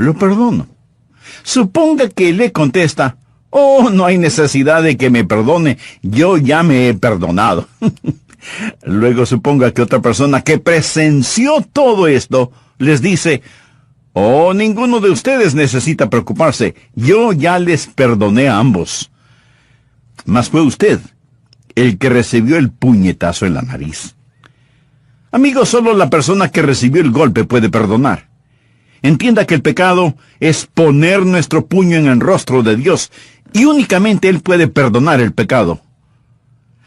lo perdono. Suponga que le contesta, oh, no hay necesidad de que me perdone, yo ya me he perdonado. Luego suponga que otra persona que presenció todo esto les dice, oh, ninguno de ustedes necesita preocuparse, yo ya les perdoné a ambos. Mas fue usted el que recibió el puñetazo en la nariz. Amigo, solo la persona que recibió el golpe puede perdonar. Entienda que el pecado es poner nuestro puño en el rostro de Dios, y únicamente Él puede perdonar el pecado.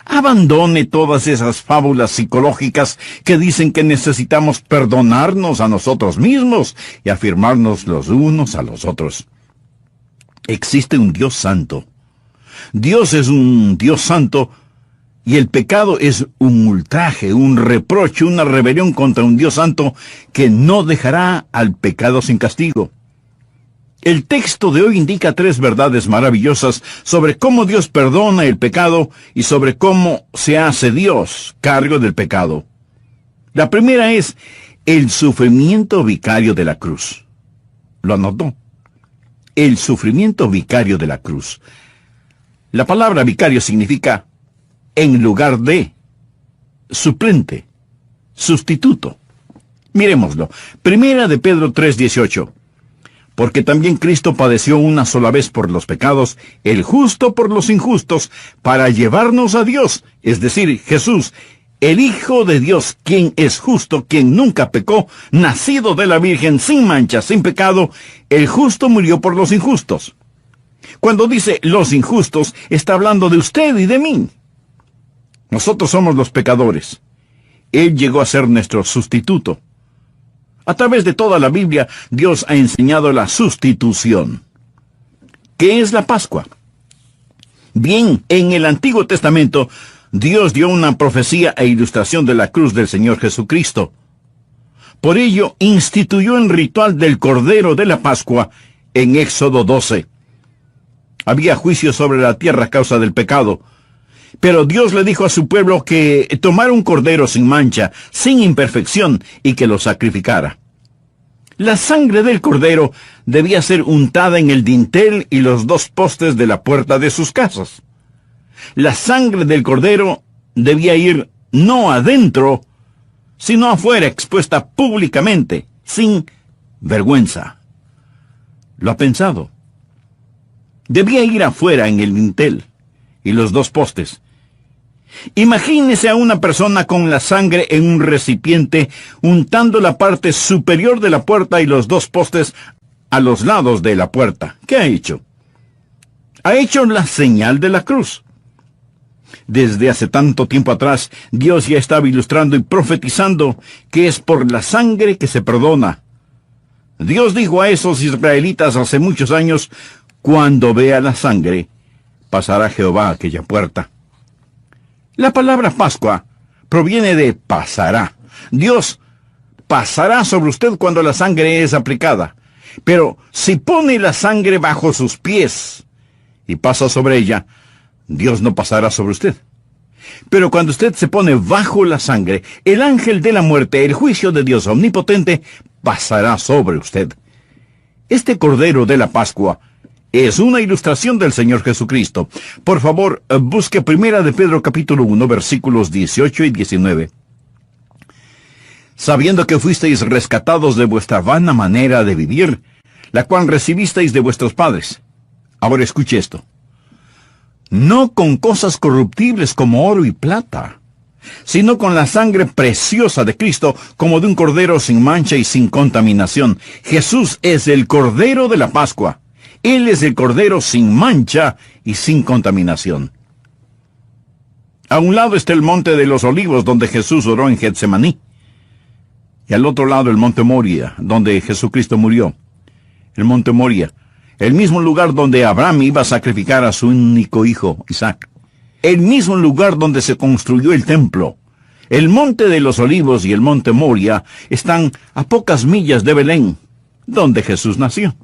Abandone todas esas fábulas psicológicas que dicen que necesitamos perdonarnos a nosotros mismos y afirmarnos los unos a los otros. Existe un Dios santo. Dios es un Dios santo, y el pecado es un ultraje, un reproche, una rebelión contra un Dios santo que no dejará al pecado sin castigo. El texto de hoy indica 3 verdades maravillosas sobre cómo Dios perdona el pecado y sobre cómo se hace Dios cargo del pecado. La primera es el sufrimiento vicario de la cruz. ¿Lo anotó? El sufrimiento vicario de la cruz. La palabra vicario significa en lugar de, suplente, sustituto. Miremoslo. Primera de Pedro 3:18. Porque también Cristo padeció una sola vez por los pecados, el justo por los injustos, para llevarnos a Dios, es decir, Jesús, el Hijo de Dios, quien es justo, quien nunca pecó, nacido de la Virgen, sin mancha, sin pecado, el justo murió por los injustos. Cuando dice los injustos, está hablando de usted y de mí. Nosotros somos los pecadores. Él llegó a ser nuestro sustituto. A través de toda la Biblia, Dios ha enseñado la sustitución. ¿Qué es la Pascua? Bien, en el Antiguo Testamento, Dios dio una profecía e ilustración de la cruz del Señor Jesucristo. Por ello, instituyó el ritual del Cordero de la Pascua en Éxodo 12. Había juicio sobre la tierra a causa del pecado, pero Dios le dijo a su pueblo que tomara un cordero sin mancha, sin imperfección, y que lo sacrificara. La sangre del cordero debía ser untada en el dintel y los 2 postes de la puerta de sus casas. La sangre del cordero debía ir no adentro, sino afuera, expuesta públicamente, sin vergüenza. ¿Lo ha pensado? Debía ir afuera en el dintel y los 2 postes. Imagínese a una persona con la sangre en un recipiente, untando la parte superior de la puerta y los 2 postes a los lados de la puerta. ¿Qué ha hecho? Ha hecho la señal de la cruz. Desde hace tanto tiempo atrás, Dios ya estaba ilustrando y profetizando que es por la sangre que se perdona. Dios dijo a esos israelitas hace muchos años, cuando vea la sangre, pasará Jehová a aquella puerta. La palabra Pascua proviene de pasará. Dios pasará sobre usted cuando la sangre es aplicada. Pero si pone la sangre bajo sus pies y pasa sobre ella, Dios no pasará sobre usted. Pero cuando usted se pone bajo la sangre, el ángel de la muerte, el juicio de Dios omnipotente, pasará sobre usted. Este Cordero de la Pascua es una ilustración del Señor Jesucristo. Por favor, busque Primera de Pedro capítulo 1, versículos 18 y 19. Sabiendo que fuisteis rescatados de vuestra vana manera de vivir, la cual recibisteis de vuestros padres. Ahora escuche esto. No con cosas corruptibles como oro y plata, sino con la sangre preciosa de Cristo, como de un cordero sin mancha y sin contaminación. Jesús es el Cordero de la Pascua. Él es el Cordero sin mancha y sin contaminación. A un lado está el monte de los olivos, donde Jesús oró en Getsemaní. Y al otro lado el monte Moria, donde Jesucristo murió. El monte Moria, el mismo lugar donde Abraham iba a sacrificar a su único hijo, Isaac. El mismo lugar donde se construyó el templo. El monte de los olivos y el monte Moria están a pocas millas de Belén, donde Jesús nació.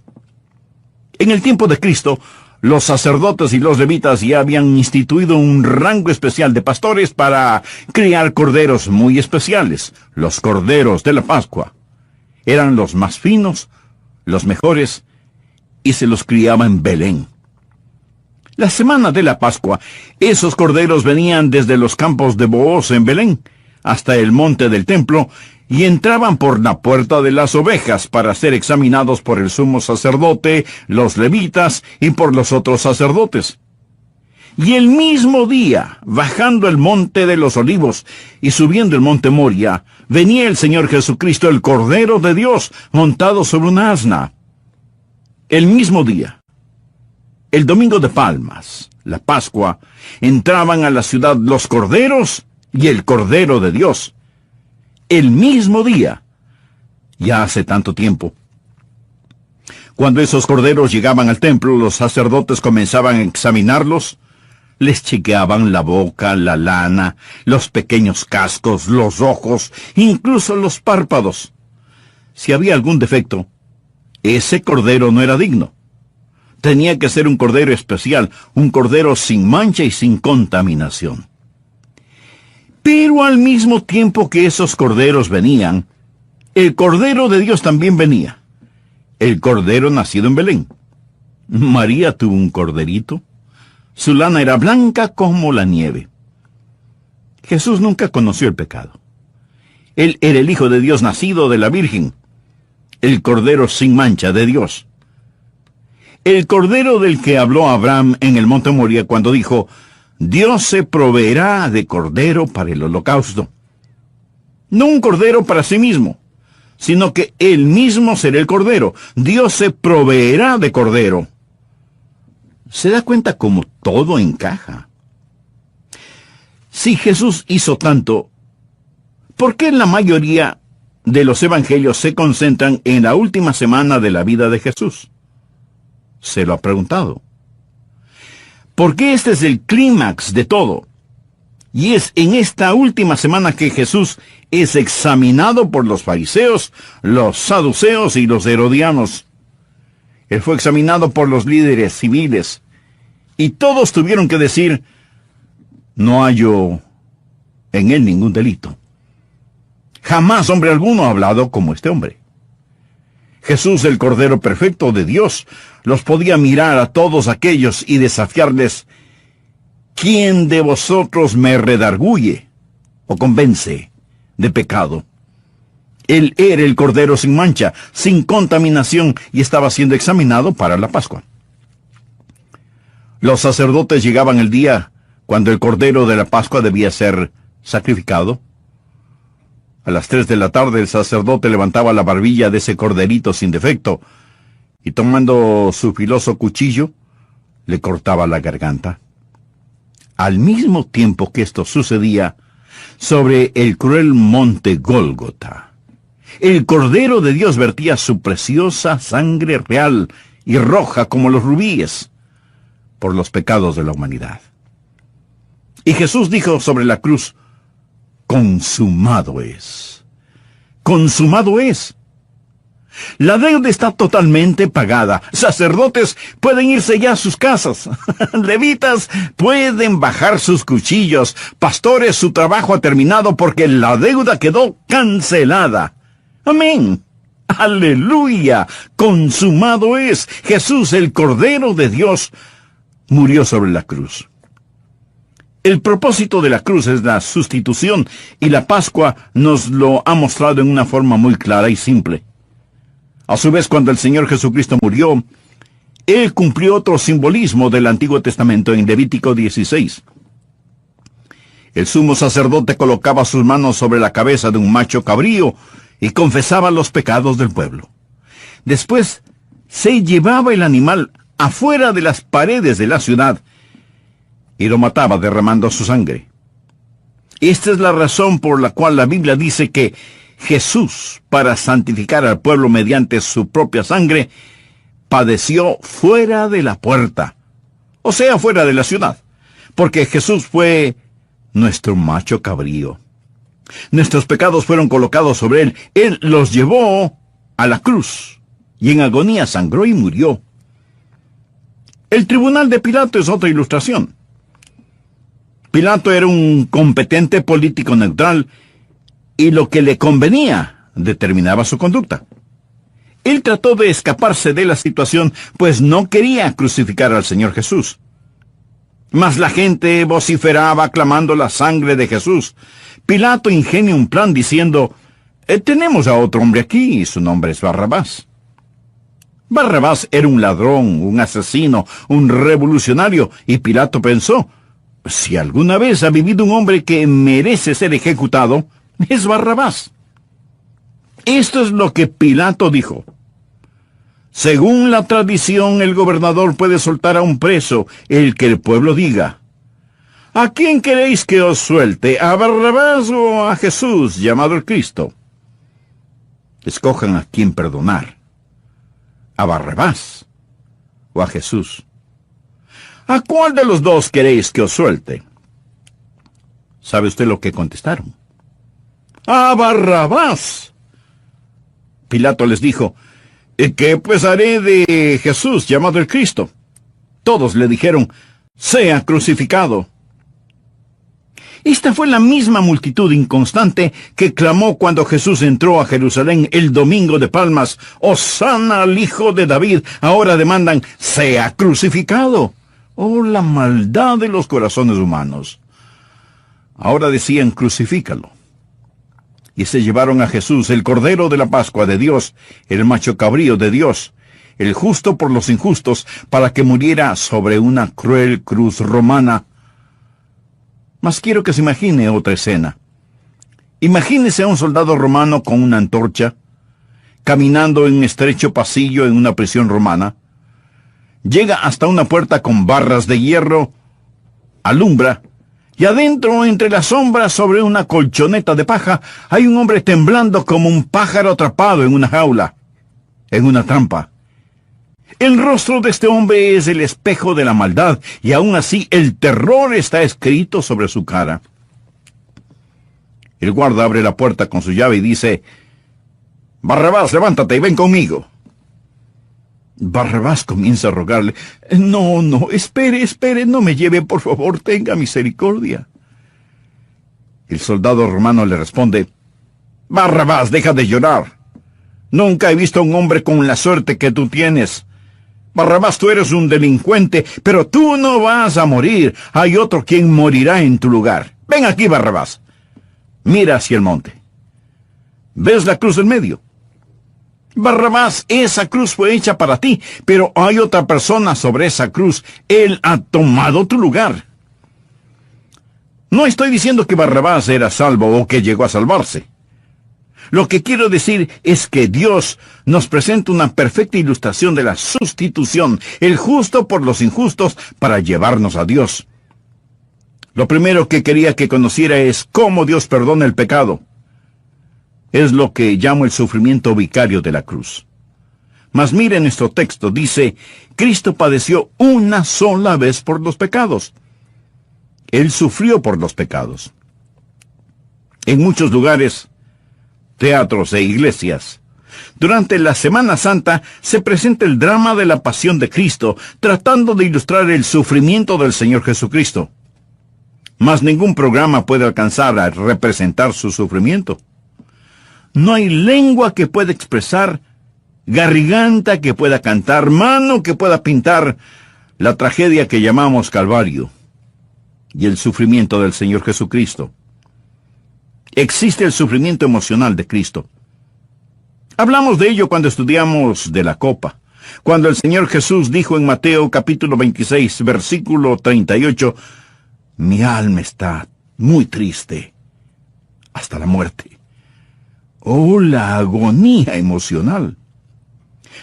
En el tiempo de Cristo, los sacerdotes y los levitas ya habían instituido un rango especial de pastores para criar corderos muy especiales, los corderos de la Pascua. Eran los más finos, los mejores, y se los criaba en Belén. La semana de la Pascua, esos corderos venían desde los campos de Booz en Belén hasta el monte del templo y entraban por la puerta de las ovejas para ser examinados por el sumo sacerdote, los levitas y por los otros sacerdotes. Y el mismo día, bajando el monte de los olivos y subiendo el monte Moria, venía el Señor Jesucristo, el Cordero de Dios, montado sobre un asna. El mismo día, el domingo de Palmas, la Pascua, entraban a la ciudad los corderos y el Cordero de Dios. El mismo día, ya hace tanto tiempo. Cuando esos corderos llegaban al templo, los sacerdotes comenzaban a examinarlos. Les chequeaban la boca, la lana, los pequeños cascos, los ojos, incluso los párpados. Si había algún defecto, ese cordero no era digno. Tenía que ser un cordero especial, un cordero sin mancha y sin contaminación. Pero al mismo tiempo que esos corderos venían, el Cordero de Dios también venía. El cordero nacido en Belén. María tuvo un corderito. Su lana era blanca como la nieve. Jesús nunca conoció el pecado. Él era el Hijo de Dios nacido de la Virgen, el Cordero sin mancha de Dios. El Cordero del que habló Abraham en el monte Moria cuando dijo, Dios se proveerá de cordero para el holocausto. No un cordero para sí mismo, sino que él mismo será el cordero. Dios se proveerá de cordero. ¿Se da cuenta cómo todo encaja? Si Jesús hizo tanto, ¿por qué la mayoría de los evangelios se concentran en la última semana de la vida de Jesús? ¿Se lo ha preguntado? Porque este es el clímax de todo. Y es en esta última semana que Jesús es examinado por los fariseos, los saduceos y los herodianos. Él fue examinado por los líderes civiles. Y todos tuvieron que decir, no hallo en él ningún delito. Jamás hombre alguno ha hablado como este hombre. Jesús, el Cordero perfecto de Dios, los podía mirar a todos aquellos y desafiarles, ¿quién de vosotros me redarguye o convence de pecado? Él era el Cordero sin mancha, sin contaminación, y estaba siendo examinado para la Pascua. Los sacerdotes llegaban el día cuando el Cordero de la Pascua debía ser sacrificado. A las 3 de la tarde el sacerdote levantaba la barbilla de ese corderito sin defecto y tomando su filoso cuchillo le cortaba la garganta. Al mismo tiempo que esto sucedía, sobre el cruel monte Gólgota, el Cordero de Dios vertía su preciosa sangre real y roja como los rubíes por los pecados de la humanidad. Y Jesús dijo sobre la cruz, consumado es. Consumado es. La deuda está totalmente pagada. Sacerdotes pueden irse ya a sus casas. Levitas pueden bajar sus cuchillos. Pastores, su trabajo ha terminado porque la deuda quedó cancelada. Amén. Aleluya. Consumado es. Jesús, el Cordero de Dios, murió sobre la cruz. El propósito de la cruz es la sustitución, y la Pascua nos lo ha mostrado en una forma muy clara y simple. A su vez, cuando el Señor Jesucristo murió, Él cumplió otro simbolismo del Antiguo Testamento en Levítico 16. El sumo sacerdote colocaba sus manos sobre la cabeza de un macho cabrío y confesaba los pecados del pueblo. Después, se llevaba el animal afuera de las paredes de la ciudad y lo mataba derramando su sangre. Esta es la razón por la cual la Biblia dice que Jesús, para santificar al pueblo mediante su propia sangre, padeció fuera de la puerta, o sea, fuera de la ciudad, porque Jesús fue nuestro macho cabrío. Nuestros pecados fueron colocados sobre él. Él los llevó a la cruz, y en agonía sangró y murió. El tribunal de Pilato es otra ilustración. Pilato era un competente político neutral, y lo que le convenía determinaba su conducta. Él trató de escaparse de la situación, pues no quería crucificar al Señor Jesús. Mas la gente vociferaba clamando la sangre de Jesús. Pilato ingenia un plan diciendo, tenemos a otro hombre aquí y su nombre es Barrabás. Barrabás era un ladrón, un asesino, un revolucionario, y Pilato pensó, si alguna vez ha vivido un hombre que merece ser ejecutado, es Barrabás. Esto es lo que Pilato dijo. Según la tradición, el gobernador puede soltar a un preso, el que el pueblo diga. ¿A quién queréis que os suelte? ¿A Barrabás o a Jesús, llamado el Cristo? Escojan a quién perdonar. ¿A Barrabás o a Jesús? ¿A cuál de los dos queréis que os suelte? ¿Sabe usted lo que contestaron? ¡A Barrabás! Pilato les dijo, ¿qué pues haré de Jesús, llamado el Cristo? Todos le dijeron, sea crucificado. Esta fue la misma multitud inconstante que clamó cuando Jesús entró a Jerusalén el domingo de Palmas, «Hosana al Hijo de David». Ahora demandan, «sea crucificado». Oh, la maldad de los corazones humanos. Ahora decían, «crucifícalo». Y se llevaron a Jesús, el Cordero de la Pascua de Dios, el macho cabrío de Dios, el justo por los injustos, para que muriera sobre una cruel cruz romana. Mas quiero que se imagine otra escena. Imagínese a un soldado romano con una antorcha, caminando en un estrecho pasillo en una prisión romana. Llega hasta una puerta con barras de hierro, alumbra, y adentro, entre las sombras, sobre una colchoneta de paja, hay un hombre temblando como un pájaro atrapado en una jaula, en una trampa. El rostro de este hombre es el espejo de la maldad, y aún así el terror está escrito sobre su cara. El guarda abre la puerta con su llave y dice, «Barrabás, levántate y ven conmigo». Barrabás comienza a rogarle, «No, espere, no me lleve, por favor, tenga misericordia». El soldado romano le responde, «Barrabás, deja de llorar. Nunca he visto a un hombre con la suerte que tú tienes. Barrabás, tú eres un delincuente, pero tú no vas a morir. Hay otro quien morirá en tu lugar. Ven aquí, Barrabás. Mira hacia el monte. ¿Ves la cruz en medio? Barrabás, esa cruz fue hecha para ti, pero hay otra persona sobre esa cruz. Él ha tomado tu lugar». No estoy diciendo que Barrabás era salvo o que llegó a salvarse. Lo que quiero decir es que Dios nos presenta una perfecta ilustración de la sustitución, el justo por los injustos, para llevarnos a Dios. Lo primero que quería que conociera es cómo Dios perdona el pecado. Es lo que llamo el sufrimiento vicario de la cruz. Mas mire nuestro texto, dice, Cristo padeció una sola vez por los pecados. Él sufrió por los pecados. En muchos lugares, teatros e iglesias, durante la Semana Santa se presenta el drama de la pasión de Cristo, tratando de ilustrar el sufrimiento del Señor Jesucristo. Mas ningún programa puede alcanzar a representar su sufrimiento. No hay lengua que pueda expresar, garganta que pueda cantar, mano que pueda pintar la tragedia que llamamos Calvario y el sufrimiento del Señor Jesucristo. Existe el sufrimiento emocional de Cristo. Hablamos de ello cuando estudiamos de la copa, cuando el Señor Jesús dijo en Mateo capítulo 26, versículo 38, «Mi alma está muy triste, hasta la muerte». Oh, la agonía emocional.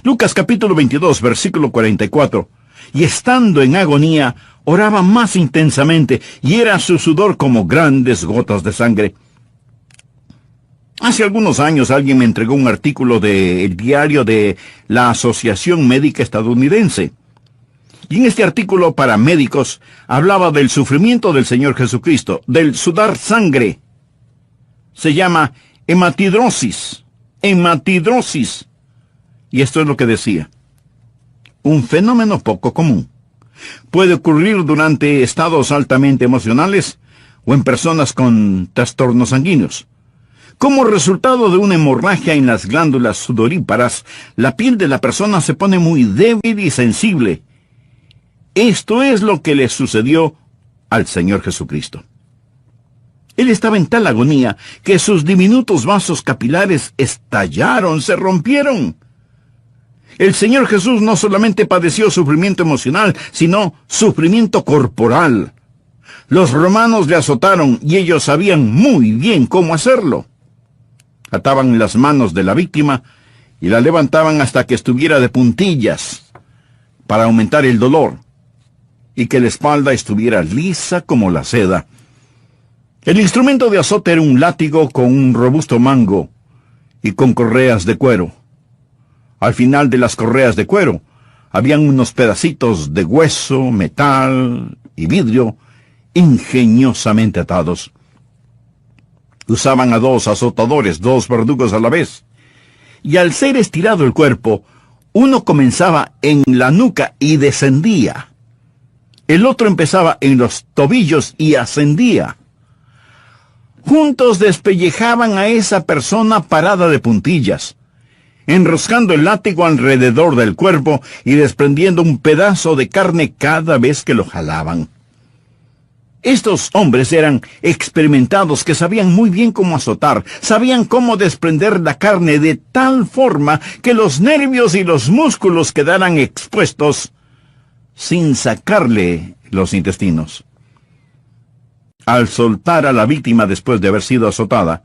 Lucas capítulo 22, versículo 44, «Y estando en agonía, oraba más intensamente, y era su sudor como grandes gotas de sangre». Hace algunos años alguien me entregó un artículo del diario de la Asociación Médica Estadounidense. Y en este artículo para médicos hablaba del sufrimiento del Señor Jesucristo, del sudar sangre. Se llama hematidrosis. Y esto es lo que decía. Un fenómeno poco común. Puede ocurrir durante estados altamente emocionales o en personas con trastornos sanguíneos. Como resultado de una hemorragia en las glándulas sudoríparas, la piel de la persona se pone muy débil y sensible. Esto es lo que le sucedió al Señor Jesucristo. Él estaba en tal agonía que sus diminutos vasos capilares estallaron, se rompieron. El Señor Jesús no solamente padeció sufrimiento emocional, sino sufrimiento corporal. Los romanos le azotaron y ellos sabían muy bien cómo hacerlo. Ataban las manos de la víctima y la levantaban hasta que estuviera de puntillas para aumentar el dolor y que la espalda estuviera lisa como la seda. El instrumento de azote era un látigo con un robusto mango y con correas de cuero. Al final de las correas de cuero habían unos pedacitos de hueso, metal y vidrio ingeniosamente atados. Usaban a 2 azotadores, 2 verdugos a la vez. Y al ser estirado el cuerpo, uno comenzaba en la nuca y descendía. El otro empezaba en los tobillos y ascendía. Juntos despellejaban a esa persona parada de puntillas, enroscando el látigo alrededor del cuerpo y desprendiendo un pedazo de carne cada vez que lo jalaban. Estos hombres eran experimentados que sabían muy bien cómo azotar, sabían cómo desprender la carne de tal forma que los nervios y los músculos quedaran expuestos sin sacarle los intestinos. Al soltar a la víctima después de haber sido azotada,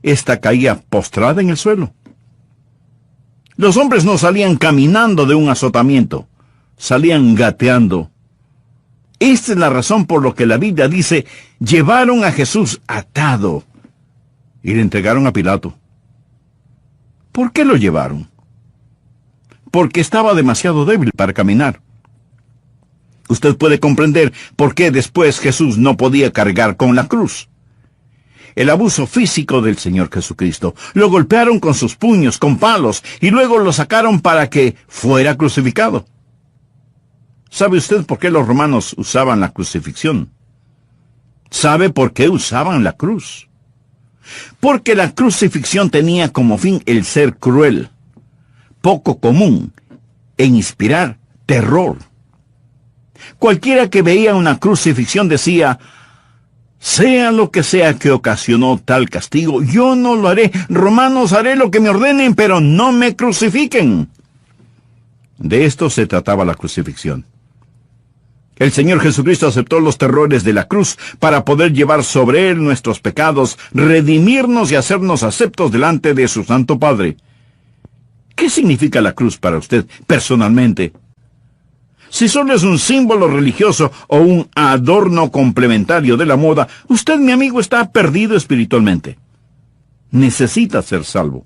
ésta caía postrada en el suelo. Los hombres no salían caminando de un azotamiento, salían gateando. Esta es la razón por la que la Biblia dice, llevaron a Jesús atado y le entregaron a Pilato. ¿Por qué lo llevaron? Porque estaba demasiado débil para caminar. Usted puede comprender por qué después Jesús no podía cargar con la cruz. El abuso físico del Señor Jesucristo. Lo golpearon con sus puños, con palos, y luego lo sacaron para que fuera crucificado. ¿Sabe usted por qué los romanos usaban la crucifixión? ¿Sabe por qué usaban la cruz? Porque la crucifixión tenía como fin el ser cruel, poco común, e inspirar terror. Cualquiera que veía una crucifixión decía, sea lo que sea que ocasionó tal castigo, yo no lo haré. Romanos, haré lo que me ordenen, pero no me crucifiquen. De esto se trataba la crucifixión. El Señor Jesucristo aceptó los terrores de la cruz para poder llevar sobre él nuestros pecados, redimirnos y hacernos aceptos delante de su Santo Padre. ¿Qué significa la cruz para usted personalmente? Si solo es un símbolo religioso o un adorno complementario de la moda, usted, mi amigo, está perdido espiritualmente. Necesita ser salvo.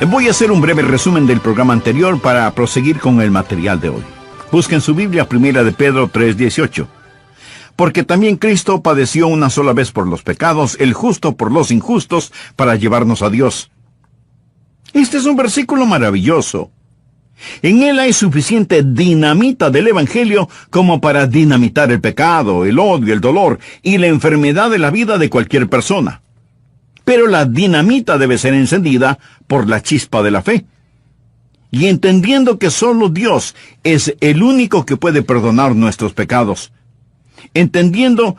Voy a hacer un breve resumen del programa anterior para proseguir con el material de hoy. Busquen su Biblia, 1 de Pedro 3:18. Porque también Cristo padeció una sola vez por los pecados, el justo por los injustos, para llevarnos a Dios. Este es un versículo maravilloso. En él hay suficiente dinamita del Evangelio como para dinamitar el pecado, el odio, el dolor y la enfermedad de la vida de cualquier persona. Pero la dinamita debe ser encendida por la chispa de la fe. Y entendiendo que solo Dios es el único que puede perdonar nuestros pecados. Entendiendo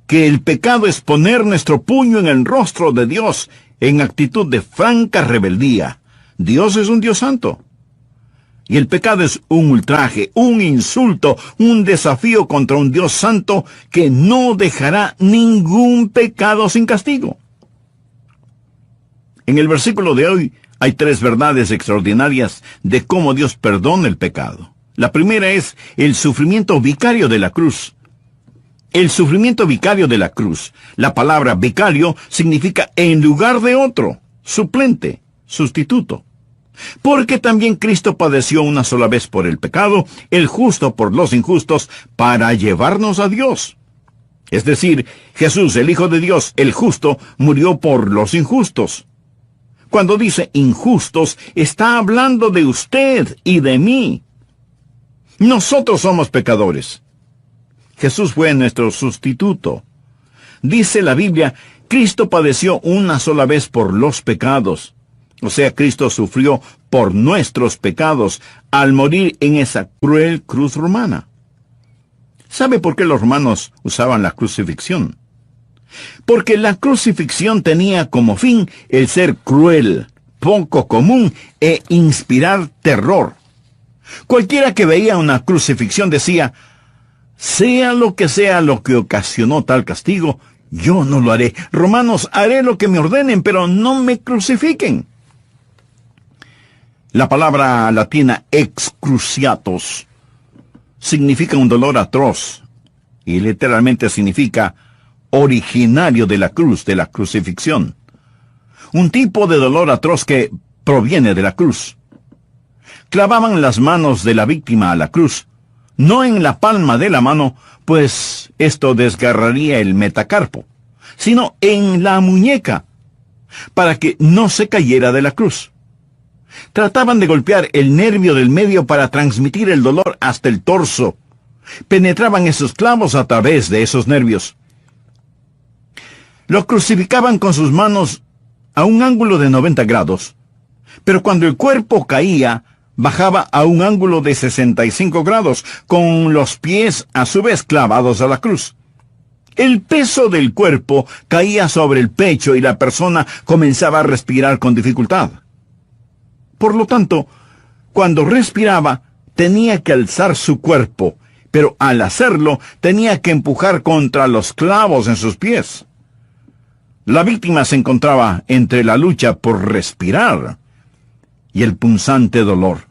que el pecado es poner nuestro puño en el rostro de Dios en actitud de franca rebeldía. Dios es un Dios santo. Y el pecado es un ultraje, un insulto, un desafío contra un Dios santo que no dejará ningún pecado sin castigo. En el versículo de hoy hay 3 verdades extraordinarias de cómo Dios perdona el pecado. La primera es el sufrimiento vicario de la cruz. El sufrimiento vicario de la cruz. La palabra vicario significa en lugar de otro, suplente, sustituto. Porque también Cristo padeció una sola vez por el pecado, el justo por los injustos, para llevarnos a Dios. Es decir, Jesús, el Hijo de Dios, el justo, murió por los injustos. Cuando dice injustos, está hablando de usted y de mí. Nosotros somos pecadores. Jesús fue nuestro sustituto. Dice la Biblia Cristo padeció una sola vez por los pecados. O sea, Cristo sufrió por nuestros pecados al morir en esa cruel cruz romana. ¿Sabe por qué los romanos usaban la crucifixión? Porque la crucifixión tenía como fin el ser cruel, poco común e inspirar terror. Cualquiera que veía una crucifixión decía: sea lo que ocasionó tal castigo, yo no lo haré. Romanos, haré lo que me ordenen, pero no me crucifiquen. La palabra latina excruciatus significa un dolor atroz y literalmente significa originario de la cruz, de la crucifixión. Un tipo de dolor atroz que proviene de la cruz. Clavaban las manos de la víctima a la cruz, no en la palma de la mano, pues esto desgarraría el metacarpo, sino en la muñeca, para que no se cayera de la cruz. Trataban de golpear el nervio del medio para transmitir el dolor hasta el torso. Penetraban esos clavos a través de esos nervios. Lo crucificaban con sus manos a un ángulo de 90 grados, pero cuando el cuerpo caía, bajaba a un ángulo de 65 grados, con los pies a su vez clavados a la cruz. El peso del cuerpo caía sobre el pecho y la persona comenzaba a respirar con dificultad. Por lo tanto, cuando respiraba, tenía que alzar su cuerpo, pero al hacerlo, tenía que empujar contra los clavos en sus pies. La víctima se encontraba entre la lucha por respirar y el punzante dolor.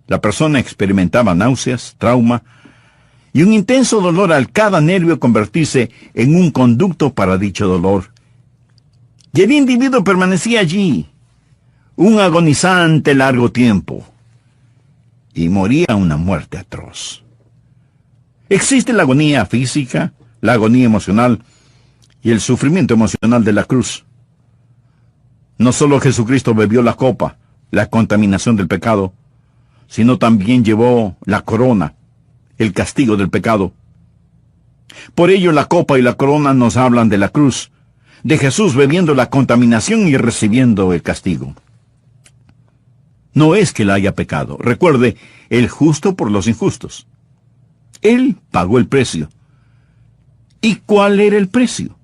La persona experimentaba náuseas, trauma y un intenso dolor al cada nervio convertirse en un conducto para dicho dolor. Y el individuo permanecía allí un agonizante largo tiempo y moría una muerte atroz. Existe la agonía física, la agonía emocional y el sufrimiento emocional de la cruz. No solo Jesucristo bebió la copa, la contaminación del pecado, sino también llevó la corona, el castigo del pecado. Por ello la copa y la corona nos hablan de la cruz, de Jesús bebiendo la contaminación y recibiendo el castigo. No es que él haya pecado. Recuerde, el justo por los injustos. Él pagó el precio. ¿Y cuál era el precio?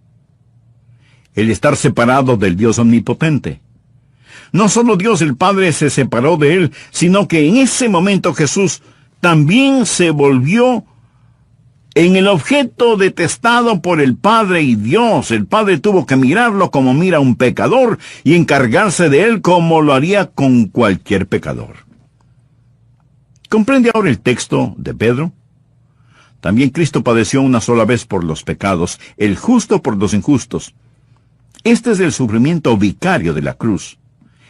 El estar separado del Dios omnipotente. No solo Dios el Padre se separó de él, sino que en ese momento Jesús también se volvió en el objeto detestado por el Padre y Dios. El Padre tuvo que mirarlo como mira a un pecador y encargarse de él como lo haría con cualquier pecador. ¿Comprende ahora el texto de Pedro? También Cristo padeció una sola vez por los pecados, el justo por los injustos. Este es el sufrimiento vicario de la cruz.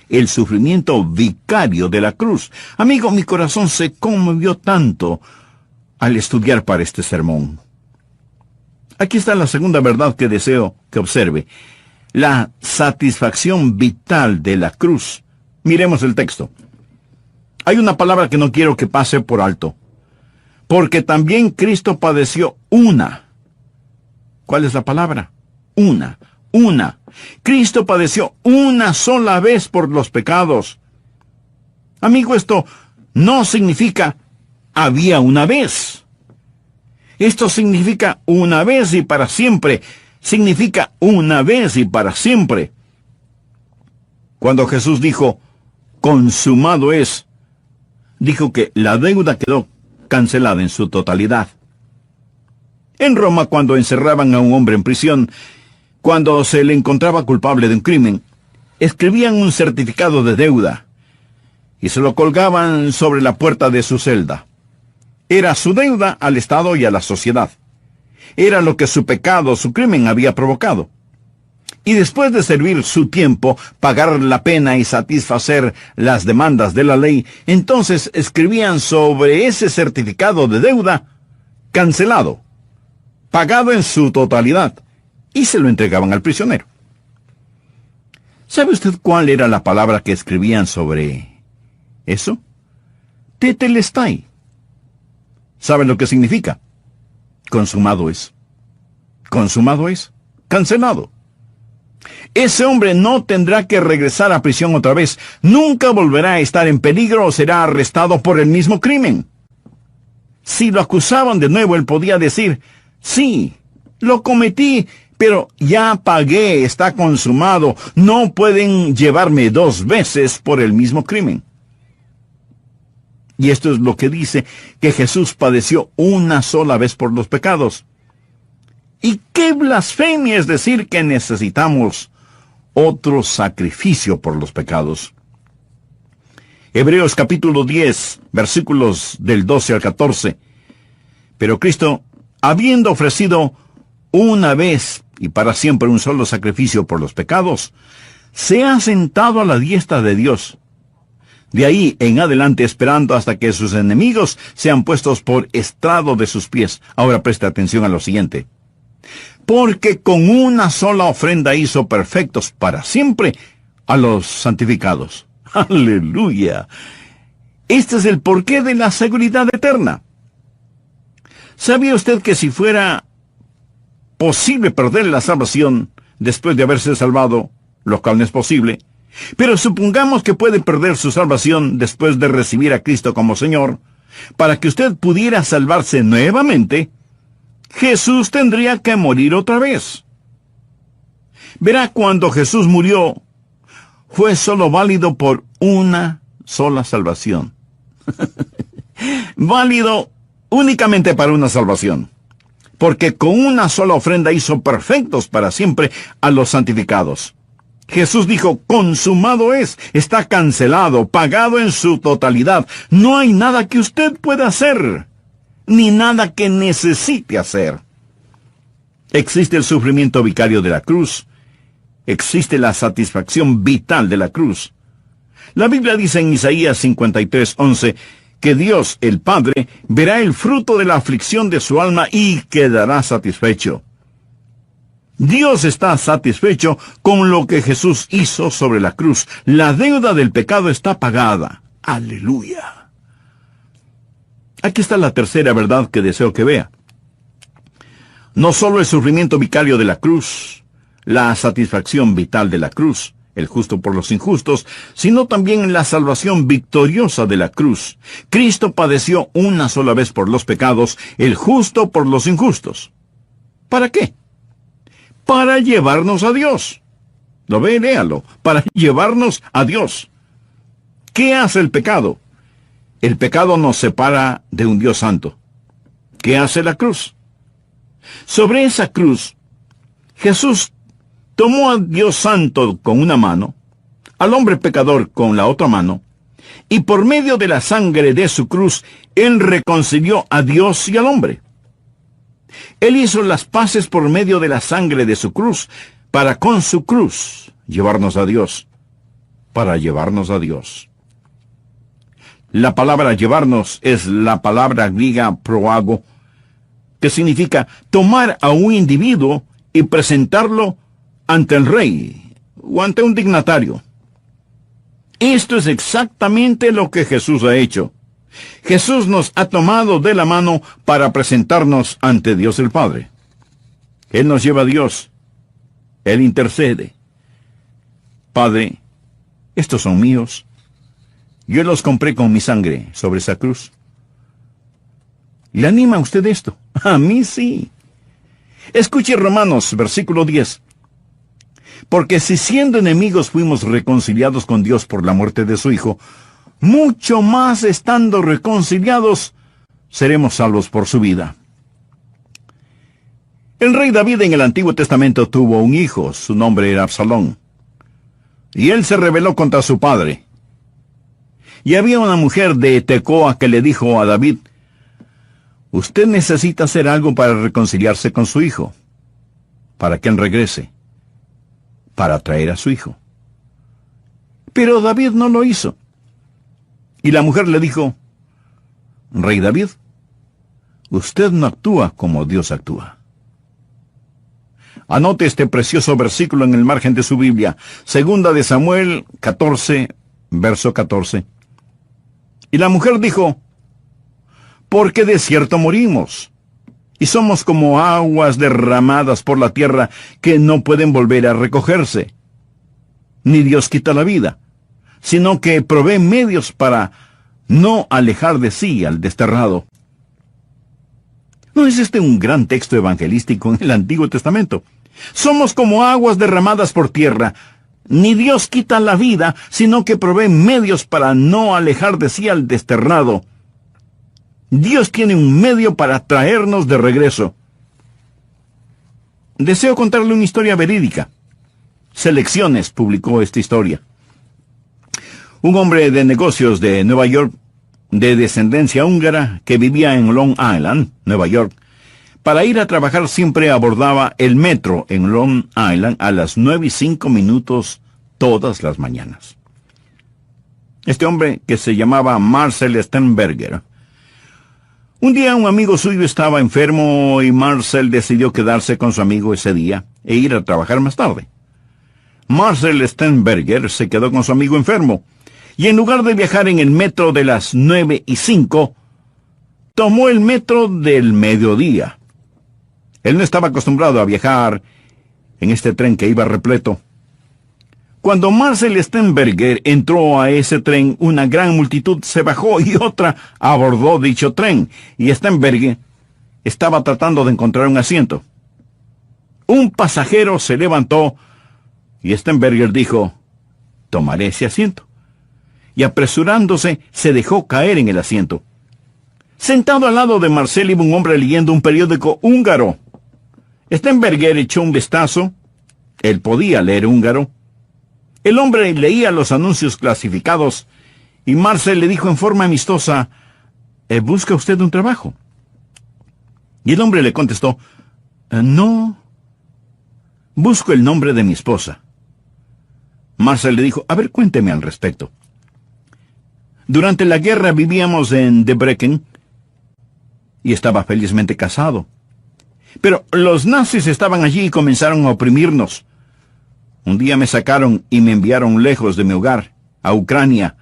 El sufrimiento vicario de la cruz. Amigo, mi corazón se conmovió tanto al estudiar para este sermón. Aquí está la segunda verdad que deseo que observe. La satisfacción vital de la cruz. Miremos el texto. Hay una palabra que no quiero que pase por alto. Porque también Cristo padeció una. ¿Cuál es la palabra? Una. Cristo padeció una sola vez por los pecados. Amigo, esto no significa había una vez. Esto significa una vez y para siempre. Significa una vez y para siempre. Cuando Jesús dijo, consumado es, dijo que la deuda quedó cancelada en su totalidad. En Roma, cuando encerraban a un hombre en prisión, cuando se le encontraba culpable de un crimen, escribían un certificado de deuda y se lo colgaban sobre la puerta de su celda. Era su deuda al Estado y a la sociedad. Era lo que su pecado, su crimen había provocado. Y después de servir su tiempo, pagar la pena y satisfacer las demandas de la ley, entonces escribían sobre ese certificado de deuda, cancelado, pagado en su totalidad, y se lo entregaban al prisionero. ¿Sabe usted cuál era la palabra que escribían sobre eso? Tetelestai. ¿Sabe lo que significa? Consumado es. Consumado es. cancelado. Ese hombre no tendrá que regresar a prisión otra vez. Nunca volverá a estar en peligro o será arrestado por el mismo crimen. Si lo acusaban de nuevo, él podía decir, sí, lo cometí, pero ya pagué, está consumado. No pueden llevarme 2 veces por el mismo crimen. Y esto es lo que dice que Jesús padeció una sola vez por los pecados. ¿Y qué blasfemia es decir que necesitamos otro sacrificio por los pecados? Hebreos capítulo 10, versículos del 12 al 14. Pero Cristo, habiendo ofrecido una vez y para siempre un solo sacrificio por los pecados, se ha sentado a la diestra de Dios. De ahí en adelante esperando hasta que sus enemigos sean puestos por estrado de sus pies. Ahora presta atención a lo siguiente. Porque con una sola ofrenda hizo perfectos para siempre a los santificados. ¡Aleluya! Este es el porqué de la seguridad eterna. ¿Sabía usted que si fuera posible perder la salvación después de haberse salvado, lo cual no es posible, pero supongamos que puede perder su salvación después de recibir a Cristo como Señor, para que usted pudiera salvarse nuevamente, Jesús tendría que morir otra vez? Verá, cuando Jesús murió, fue solo válido por una sola salvación. Válido únicamente para una salvación. Porque con una sola ofrenda hizo perfectos para siempre a los santificados. Jesús dijo, consumado es, está cancelado, pagado en su totalidad. No hay nada que usted pueda hacer, ni nada que necesite hacer. Existe el sufrimiento vicario de la cruz. Existe la satisfacción vital de la cruz. La Biblia dice en Isaías 53:11 que Dios, el Padre, verá el fruto de la aflicción de su alma y quedará satisfecho. Dios está satisfecho con lo que Jesús hizo sobre la cruz. La deuda del pecado está pagada. ¡Aleluya! Aquí está la tercera verdad que deseo que vea. No solo el sufrimiento vicario de la cruz, la satisfacción vital de la cruz, el justo por los injustos, sino también la salvación victoriosa de la cruz. Cristo padeció una sola vez por los pecados, el justo por los injustos. ¿Para qué? Para llevarnos a Dios. ¿Lo ve? Léalo. Para llevarnos a Dios. ¿Qué hace el pecado? El pecado nos separa de un Dios santo. ¿Qué hace la cruz? Sobre esa cruz, Jesús tomó a Dios santo con una mano, al hombre pecador con la otra mano, y por medio de la sangre de su cruz, Él reconcilió a Dios y al hombre. Él hizo las paces por medio de la sangre de su cruz, para con su cruz llevarnos a Dios, para llevarnos a Dios. La palabra llevarnos es la palabra griega proago, que significa tomar a un individuo y presentarlo ante el rey o ante un dignatario. Esto es exactamente lo que Jesús ha hecho. Jesús nos ha tomado de la mano para presentarnos ante Dios el Padre. Él nos lleva a Dios. Él intercede. Padre, estos son míos. Yo los compré con mi sangre sobre esa cruz. ¿Le anima a usted esto? A mí sí. Escuche Romanos, versículo 10. Porque si siendo enemigos fuimos reconciliados con Dios por la muerte de su Hijo, mucho más estando reconciliados, seremos salvos por su vida. El rey David en el Antiguo Testamento tuvo un hijo, su nombre era Absalón. Y él se rebeló contra su padre. Y había una mujer de Tecoa que le dijo a David, usted necesita hacer algo para reconciliarse con su hijo, para que él regrese, para traer a su hijo. Pero David no lo hizo. Y la mujer le dijo, Rey David, usted no actúa como Dios actúa. Anote este precioso versículo en el margen de su Biblia, 2 de Samuel 14, verso 14. Y la mujer dijo, porque de cierto morimos, y somos como aguas derramadas por la tierra que no pueden volver a recogerse. Ni Dios quita la vida, sino que provee medios para no alejar de sí al desterrado. ¿No es este un gran texto evangelístico en el Antiguo Testamento? Somos como aguas derramadas por tierra. Ni Dios quita la vida, sino que provee medios para no alejar de sí al desterrado. Dios tiene un medio para traernos de regreso. Deseo contarle una historia verídica. Selecciones publicó esta historia. Un hombre de negocios de Nueva York, de descendencia húngara, que vivía en Long Island, Nueva York, para ir a trabajar siempre abordaba el metro en Long Island a las 9:05 todas las mañanas. Este hombre, que se llamaba Marcel Sternberger, un día un amigo suyo estaba enfermo y Marcel decidió quedarse con su amigo ese día e ir a trabajar más tarde. Marcel Sternberger se quedó con su amigo enfermo y en lugar de viajar en el metro de las 9:05, tomó el metro del mediodía. Él no estaba acostumbrado a viajar en este tren que iba repleto. Cuando Marcel Sternberger entró a ese tren, una gran multitud se bajó y otra abordó dicho tren, y Sternberger estaba tratando de encontrar un asiento. Un pasajero se levantó y Sternberger dijo: «Tomaré ese asiento». Y apresurándose, se dejó caer en el asiento. Sentado al lado de Marcel iba un hombre leyendo un periódico húngaro. Sternberger echó un vistazo. Él podía leer húngaro. El hombre leía los anuncios clasificados y Marcel le dijo en forma amistosa: «¿Busca usted un trabajo?». Y el hombre le contestó: «No, busco el nombre de mi esposa». Marcel le dijo: «A ver, cuénteme al respecto». «Durante la guerra vivíamos en Debrecen y estaba felizmente casado. Pero los nazis estaban allí y comenzaron a oprimirnos. Un día me sacaron y me enviaron lejos de mi hogar, a Ucrania,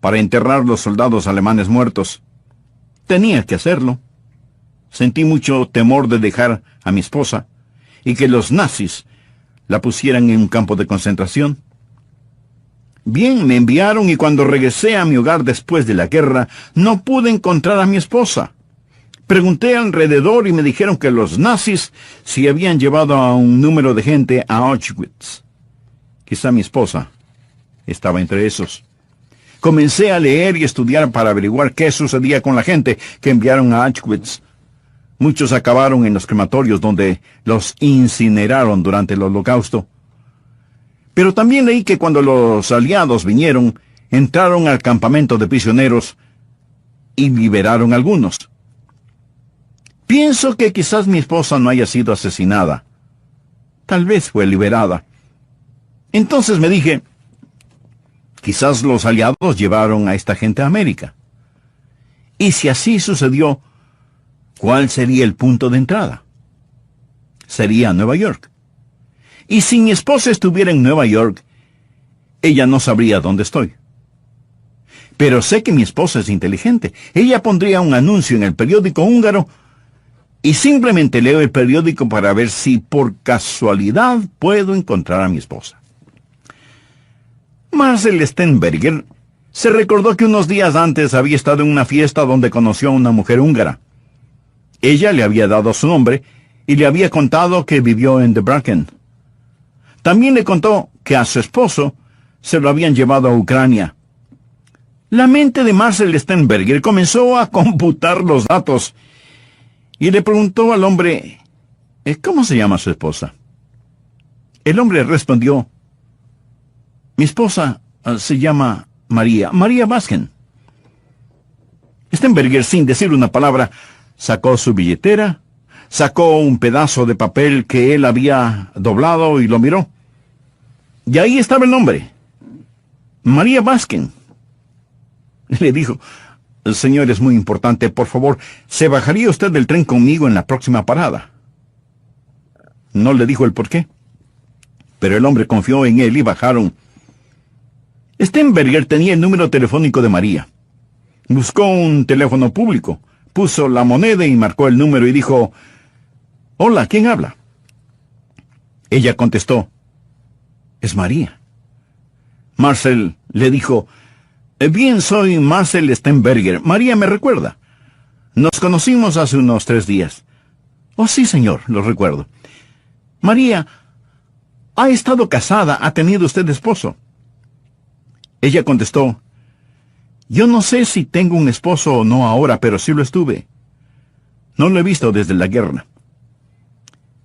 para enterrar los soldados alemanes muertos. Tenía que hacerlo. Sentí mucho temor de dejar a mi esposa y que los nazis la pusieran en un campo de concentración. Bien, me enviaron y cuando regresé a mi hogar después de la guerra, no pude encontrar a mi esposa. Pregunté alrededor y me dijeron que los nazis se habían llevado a un número de gente a Auschwitz. Quizá mi esposa estaba entre esos. Comencé a leer y estudiar para averiguar qué sucedía con la gente que enviaron a Auschwitz. Muchos acabaron en los crematorios donde los incineraron durante el Holocausto. Pero también leí que cuando los aliados vinieron, entraron al campamento de prisioneros y liberaron a algunos. Pienso que quizás mi esposa no haya sido asesinada. Tal vez fue liberada. Entonces me dije, quizás los aliados llevaron a esta gente a América. Y si así sucedió, ¿cuál sería el punto de entrada? Sería Nueva York. Y si mi esposa estuviera en Nueva York, ella no sabría dónde estoy. Pero sé que mi esposa es inteligente. Ella pondría un anuncio en el periódico húngaro y simplemente leo el periódico para ver si por casualidad puedo encontrar a mi esposa. Marcel Sternberger se recordó que unos días antes había estado en una fiesta donde conoció a una mujer húngara. Ella le había dado su nombre y le había contado que vivió en Debrecen. También le contó que a su esposo se lo habían llevado a Ucrania. La mente de Marcel Sternberger comenzó a computar los datos y le preguntó al hombre, ¿cómo se llama su esposa? El hombre respondió, mi esposa se llama María Basken. Sternberger, sin decir una palabra, sacó su billetera, sacó un pedazo de papel que él había doblado y lo miró. Y ahí estaba el nombre, María Basken. Le dijo, señor, es muy importante, por favor, ¿se bajaría usted del tren conmigo en la próxima parada? No le dijo el por qué, pero el hombre confió en él y bajaron. Sternberger tenía el número telefónico de María. Buscó un teléfono público, puso la moneda y marcó el número y dijo: «Hola, ¿quién habla?». Ella contestó: «Es María». Marcel le dijo: «Bien, soy Marcel Stenberger. María me recuerda. Nos conocimos hace unos 3 días». «Oh, sí, señor, lo recuerdo». «María, ¿ha estado casada? ¿Ha tenido usted esposo?». Ella contestó: «Yo no sé si tengo un esposo o no ahora, pero sí lo estuve. No lo he visto desde la guerra».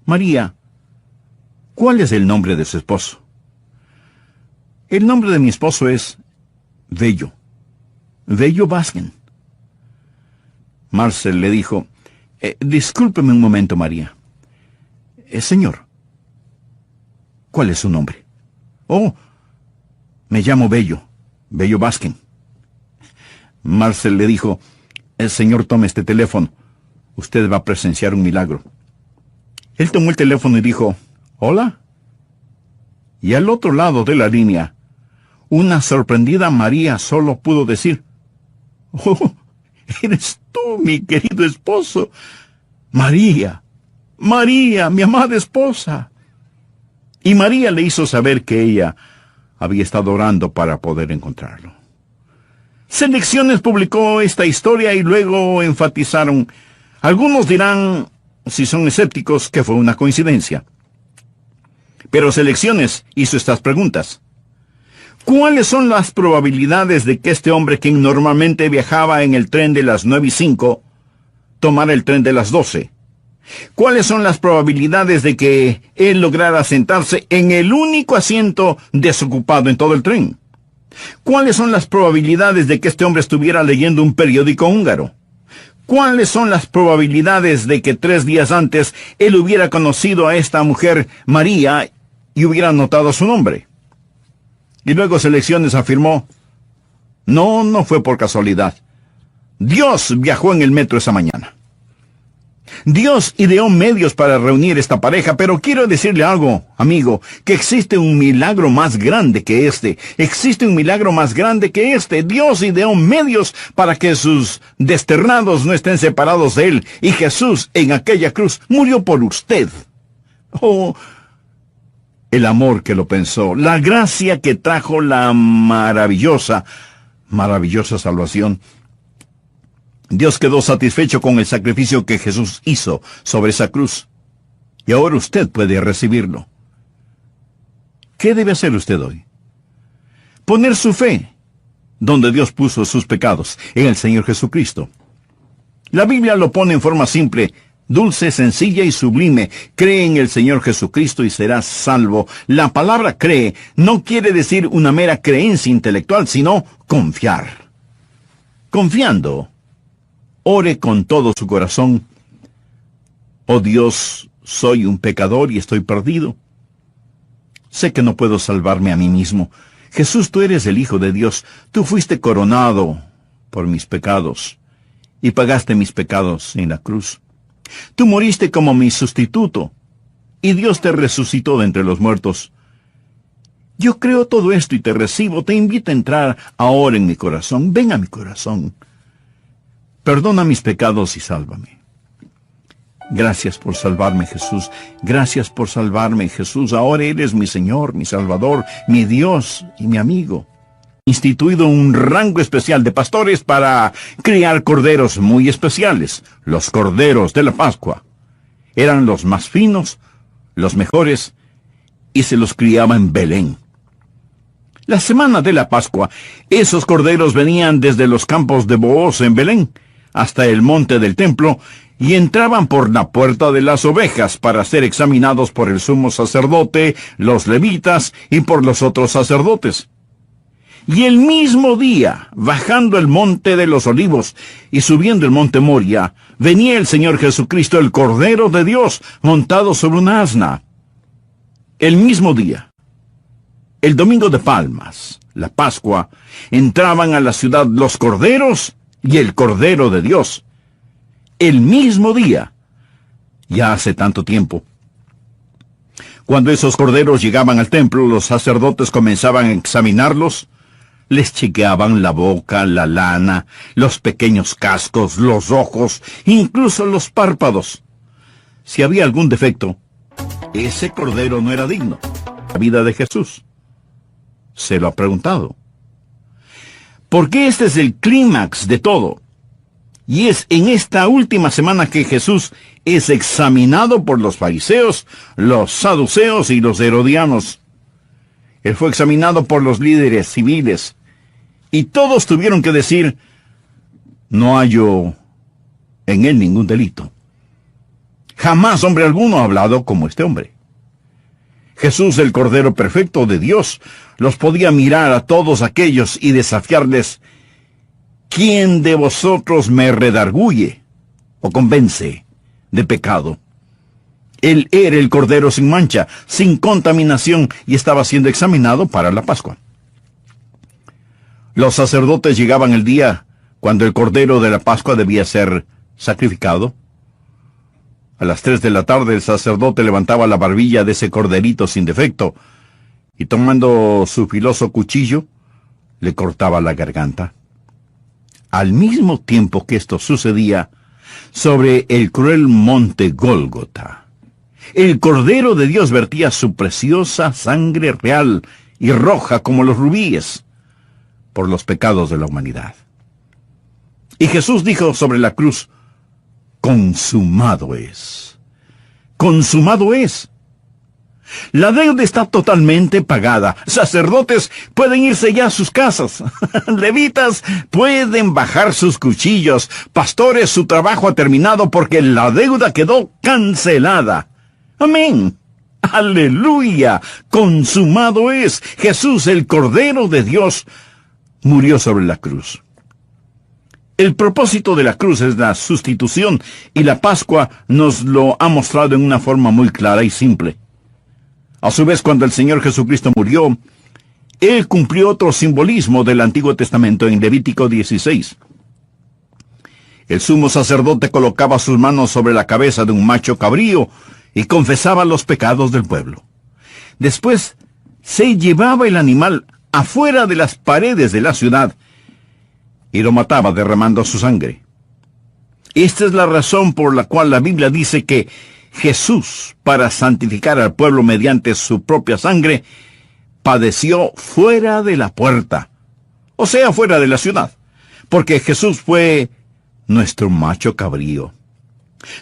«María, ¿cuál es el nombre de su esposo?». «El nombre de mi esposo es Bello Baskin». Marcel le dijo: «Discúlpeme un momento, María. Señor, ¿cuál es su nombre?». «Oh, me llamo Bello Baskin». Marcel le dijo: «Señor, tome este teléfono. Usted va a presenciar un milagro». Él tomó el teléfono y dijo: «Hola». Y al otro lado de la línea, una sorprendida María solo pudo decir: «Oh, eres tú, mi querido esposo. María, mi amada esposa». Y María le hizo saber que ella había estado orando para poder encontrarlo. Selecciones publicó esta historia y luego enfatizaron: algunos dirán, si son escépticos, que fue una coincidencia. Pero Selecciones hizo estas preguntas: ¿cuáles son las probabilidades de que este hombre, quien normalmente viajaba en el tren de las 9:05, tomara el tren de las 12? ¿Cuáles son las probabilidades de que él lograra sentarse en el único asiento desocupado en todo el tren? ¿Cuáles son las probabilidades de que este hombre estuviera leyendo un periódico húngaro? ¿Cuáles son las probabilidades de que 3 días antes él hubiera conocido a esta mujer, María, y hubiera notado su nombre? Y luego Selecciones afirmó: no fue por casualidad. Dios viajó en el metro esa mañana. Dios ideó medios para reunir esta pareja, pero quiero decirle algo, amigo, que existe un milagro más grande que este. Existe un milagro más grande que este. Dios ideó medios para que sus desterrados no estén separados de Él, y Jesús en aquella cruz murió por usted. Oh, el amor que lo pensó, la gracia que trajo la maravillosa salvación. Dios quedó satisfecho con el sacrificio que Jesús hizo sobre esa cruz, y ahora usted puede recibirlo. ¿Qué debe hacer usted hoy? Poner su fe donde Dios puso sus pecados, en el Señor Jesucristo. La Biblia lo pone en forma simple, dulce, sencilla y sublime: cree en el Señor Jesucristo y serás salvo. La palabra cree no quiere decir una mera creencia intelectual, sino confiar. Confiando, ore con todo su corazón: «Oh Dios, soy un pecador y estoy perdido. Sé que no puedo salvarme a mí mismo. Jesús, tú eres el Hijo de Dios. Tú fuiste coronado por mis pecados y pagaste mis pecados en la cruz. Tú moriste como mi sustituto y Dios te resucitó de entre los muertos. Yo creo todo esto y te recibo. Te invito a entrar ahora en mi corazón. Ven a mi corazón. Perdona mis pecados y sálvame». Gracias por salvarme, Jesús. Gracias por salvarme, Jesús. Ahora eres mi Señor, mi Salvador, mi Dios y mi amigo. Instituido un rango especial de pastores para criar corderos muy especiales, los corderos de la Pascua. Eran los más finos, los mejores, y se los criaba en Belén. La semana de la Pascua, esos corderos venían desde los campos de Booz en Belén hasta el monte del templo, y entraban por la puerta de las ovejas para ser examinados por el sumo sacerdote, los levitas y por los otros sacerdotes. Y el mismo día, bajando el monte de los olivos y subiendo el monte Moria, venía el Señor Jesucristo, el Cordero de Dios, montado sobre una asna. El mismo día, el domingo de Palmas, la Pascua, entraban a la ciudad los corderos y el Cordero de Dios. El mismo día, ya hace tanto tiempo. Cuando esos corderos llegaban al templo, los sacerdotes comenzaban a examinarlos, Les chequeaban la boca, la lana, los pequeños cascos, los ojos, incluso los párpados. Si había algún defecto, ese cordero no era digno. La vida de Jesús. ¿Se lo ha preguntado? Porque este es el clímax de todo. Y es en esta última semana que Jesús es examinado por los fariseos, los saduceos y los herodianos. Él fue examinado por los líderes civiles. Y todos tuvieron que decir, no hallo en él ningún delito. Jamás hombre alguno ha hablado como este hombre. Jesús, el Cordero Perfecto de Dios, los podía mirar a todos aquellos y desafiarles, ¿quién de vosotros me redarguye o convence de pecado? Él era el Cordero sin mancha, sin contaminación, y estaba siendo examinado para la Pascua. Los sacerdotes llegaban el día cuando el Cordero de la Pascua debía ser sacrificado. A las 3 de la tarde el sacerdote levantaba la barbilla de ese corderito sin defecto y tomando su filoso cuchillo le cortaba la garganta. Al mismo tiempo que esto sucedía, sobre el cruel monte Gólgota, el Cordero de Dios vertía su preciosa sangre real y roja como los rubíes por los pecados de la humanidad. Y Jesús dijo sobre la cruz, consumado es. Consumado es. La deuda está totalmente pagada. Sacerdotes pueden irse ya a sus casas. Levitas pueden bajar sus cuchillos. Pastores, su trabajo ha terminado porque la deuda quedó cancelada. Amén. Aleluya. Consumado es. Jesús, el Cordero de Dios, murió sobre la cruz. El propósito de la cruz es la sustitución, y la Pascua nos lo ha mostrado en una forma muy clara y simple. A su vez, cuando el Señor Jesucristo murió, Él cumplió otro simbolismo del Antiguo Testamento en Levítico 16. El sumo sacerdote colocaba sus manos sobre la cabeza de un macho cabrío y confesaba los pecados del pueblo. Después, se llevaba el animal afuera de las paredes de la ciudad y lo mataba derramando su sangre. Esta es la razón por la cual la Biblia dice que Jesús, para santificar al pueblo mediante su propia sangre, padeció fuera de la puerta, o sea, fuera de la ciudad, porque Jesús fue nuestro macho cabrío.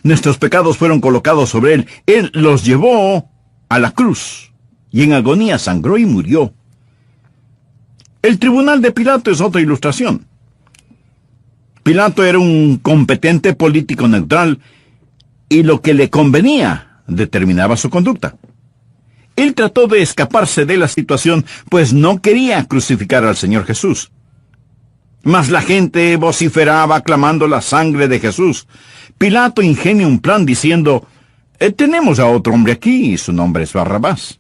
Nuestros pecados fueron colocados sobre Él. Él los llevó a la cruz, y en agonía sangró y murió. El tribunal de Pilato es otra ilustración. Pilato era un competente político neutral, y lo que le convenía determinaba su conducta. Él trató de escaparse de la situación, pues no quería crucificar al Señor Jesús. Mas la gente vociferaba clamando la sangre de Jesús. Pilato ingenia un plan diciendo, tenemos a otro hombre aquí, y su nombre es Barrabás.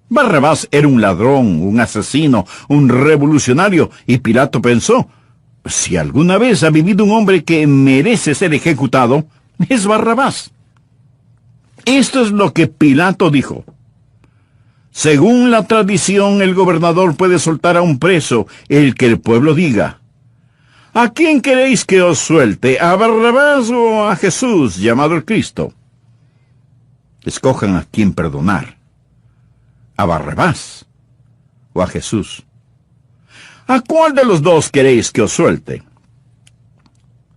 Barrabás era un ladrón, un asesino, un revolucionario, y Pilato pensó, si alguna vez ha vivido un hombre que merece ser ejecutado, es Barrabás. Esto es lo que Pilato dijo. Según la tradición, el gobernador puede soltar a un preso, el que el pueblo diga. ¿A quién queréis que os suelte? ¿A Barrabás o a Jesús, llamado el Cristo? Escojan a quién perdonar. ¿A Barrabás o a Jesús? ¿A cuál de los dos queréis que os suelte?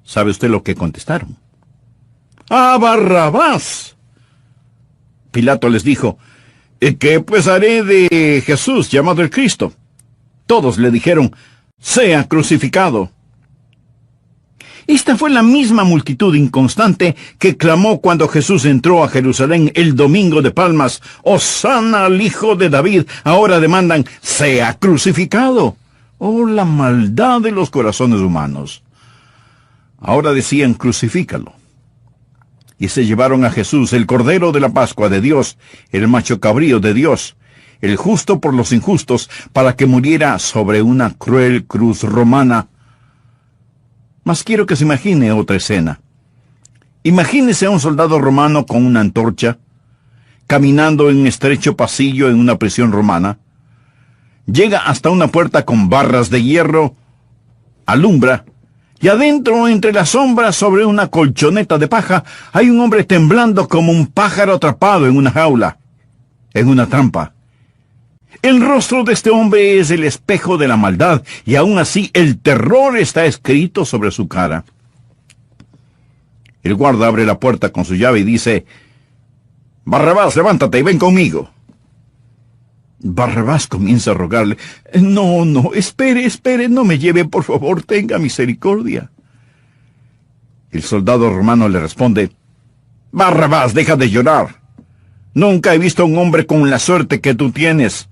¿Sabe usted lo que contestaron? ¡A Barrabás! Pilato les dijo, ¿qué pues haré de Jesús, llamado el Cristo? Todos le dijeron, sea crucificado. Esta fue la misma multitud inconstante que clamó cuando Jesús entró a Jerusalén el domingo de Palmas, «Hosana al Hijo de David». Ahora demandan, «sea crucificado». Oh, la maldad de los corazones humanos. Ahora decían, «crucifícalo». Y se llevaron a Jesús, el Cordero de la Pascua de Dios, el macho cabrío de Dios, el justo por los injustos, para que muriera sobre una cruel cruz romana. Mas quiero que se imagine otra escena. Imagínese a un soldado romano con una antorcha, caminando en un estrecho pasillo en una prisión romana. Llega hasta una puerta con barras de hierro, alumbra, y adentro, entre las sombras, sobre una colchoneta de paja, hay un hombre temblando como un pájaro atrapado en una jaula, en una trampa. El rostro de este hombre es el espejo de la maldad, y aún así el terror está escrito sobre su cara. El guarda abre la puerta con su llave y dice: «Barrabás, levántate y ven conmigo». Barrabás comienza a rogarle: «No, espere, no me lleve, por favor, tenga misericordia». El soldado romano le responde: «Barrabás, deja de llorar. Nunca he visto a un hombre con la suerte que tú tienes.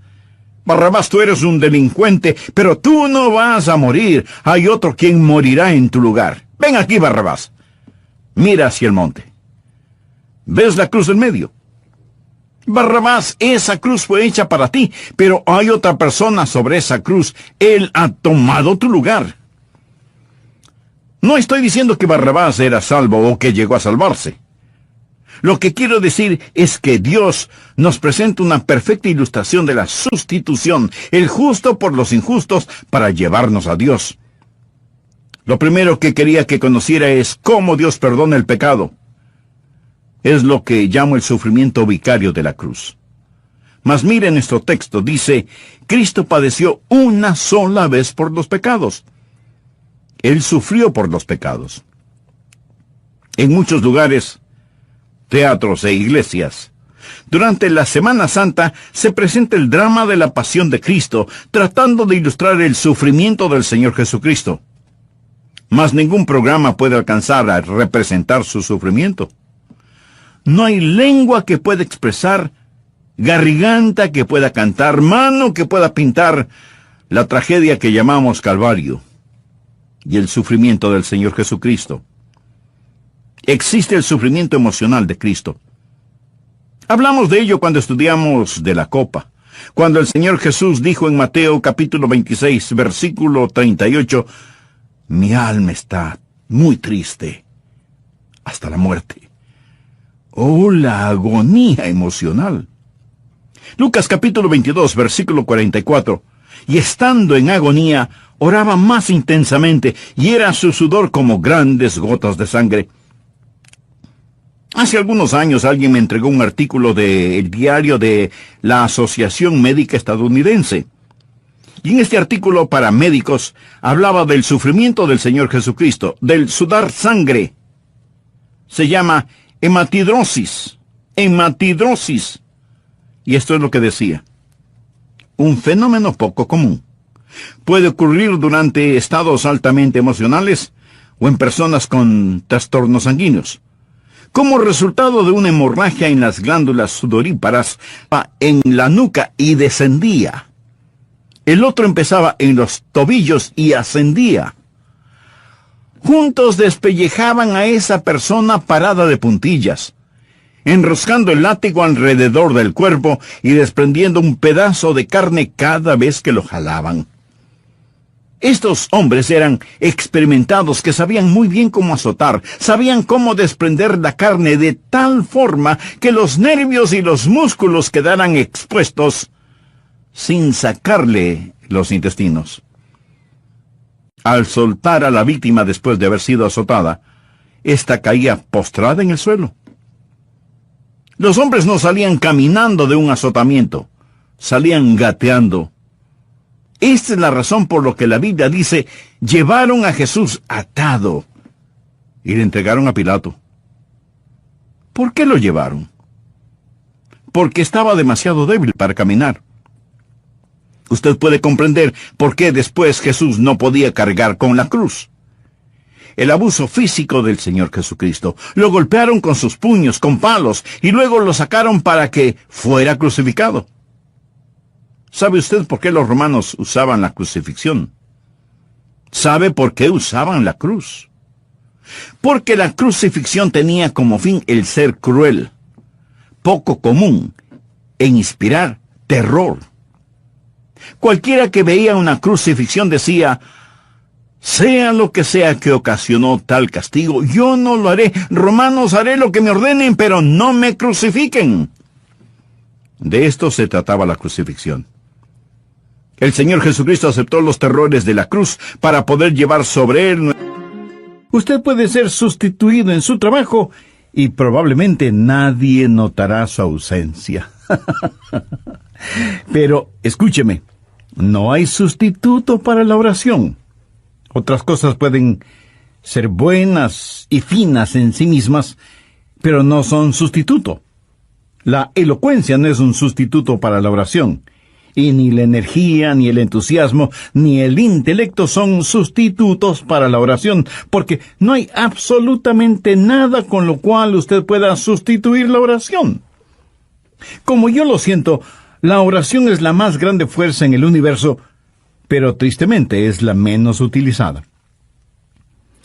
Barrabás, tú eres un delincuente, pero tú no vas a morir. Hay otro quien morirá en tu lugar. Ven aquí, Barrabás. Mira hacia el monte. ¿Ves la cruz en medio? Barrabás, esa cruz fue hecha para ti, pero hay otra persona sobre esa cruz. Él ha tomado tu lugar». No estoy diciendo que Barrabás era salvo o que llegó a salvarse. Lo que quiero decir es que Dios nos presenta una perfecta ilustración de la sustitución, el justo por los injustos, para llevarnos a Dios. Lo primero que quería que conociera es cómo Dios perdona el pecado. Es lo que llamo el sufrimiento vicario de la cruz. Mas mire nuestro texto, dice: Cristo padeció una sola vez por los pecados. Él sufrió por los pecados. En muchos lugares, teatros e iglesias, durante la Semana Santa se presenta el drama de la pasión de Cristo, tratando de ilustrar el sufrimiento del Señor Jesucristo. Mas ningún programa puede alcanzar a representar su sufrimiento. No hay lengua que pueda expresar, garganta que pueda cantar, mano que pueda pintar la tragedia que llamamos Calvario y el sufrimiento del Señor Jesucristo. Existe el sufrimiento emocional de Cristo. Hablamos de ello cuando estudiamos de la copa, cuando el Señor Jesús dijo en Mateo capítulo 26, versículo 38, «Mi alma está muy triste, hasta la muerte». Oh, la agonía emocional. Lucas capítulo 22, versículo 44, «Y estando en agonía, oraba más intensamente, y era su sudor como grandes gotas de sangre». Hace algunos años alguien me entregó un artículo del diario de la Asociación Médica Estadounidense. Y en este artículo para médicos hablaba del sufrimiento del Señor Jesucristo, del sudar sangre. Se llama hematidrosis. Y esto es lo que decía: un fenómeno poco común. Puede ocurrir durante estados altamente emocionales o en personas con trastornos sanguíneos. Como resultado de una hemorragia en las glándulas sudoríparas en la nuca y descendía. El otro empezaba en los tobillos y ascendía. Juntos despellejaban a esa persona parada de puntillas, enroscando el látigo alrededor del cuerpo y desprendiendo un pedazo de carne cada vez que lo jalaban. Estos hombres eran experimentados que sabían muy bien cómo azotar, sabían cómo desprender la carne de tal forma que los nervios y los músculos quedaran expuestos sin sacarle los intestinos. Al soltar a la víctima después de haber sido azotada, ésta caía postrada en el suelo. Los hombres no salían caminando de un azotamiento, salían gateando. Esta es la razón por la que la Biblia dice: llevaron a Jesús atado y le entregaron a Pilato. ¿Por qué lo llevaron? Porque estaba demasiado débil para caminar. Usted puede comprender por qué después Jesús no podía cargar con la cruz. El abuso físico del Señor Jesucristo. Lo golpearon con sus puños, con palos, y luego lo sacaron para que fuera crucificado. ¿Sabe usted por qué los romanos usaban la crucifixión? ¿Sabe por qué usaban la cruz? Porque la crucifixión tenía como fin el ser cruel, poco común, e inspirar terror. Cualquiera que veía una crucifixión decía: sea lo que sea que ocasionó tal castigo, yo no lo haré. Romanos, haré lo que me ordenen, pero no me crucifiquen. De esto se trataba la crucifixión. El Señor Jesucristo aceptó los terrores de la cruz para poder llevar sobre él. Usted puede ser sustituido en su trabajo y probablemente nadie notará su ausencia. Pero, escúcheme, no hay sustituto para la oración. Otras cosas pueden ser buenas y finas en sí mismas, pero no son sustituto. La elocuencia no es un sustituto para la oración. Y ni la energía, ni el entusiasmo, ni el intelecto son sustitutos para la oración, porque no hay absolutamente nada con lo cual usted pueda sustituir la oración. Como yo lo siento, la oración es la más grande fuerza en el universo, pero tristemente es la menos utilizada.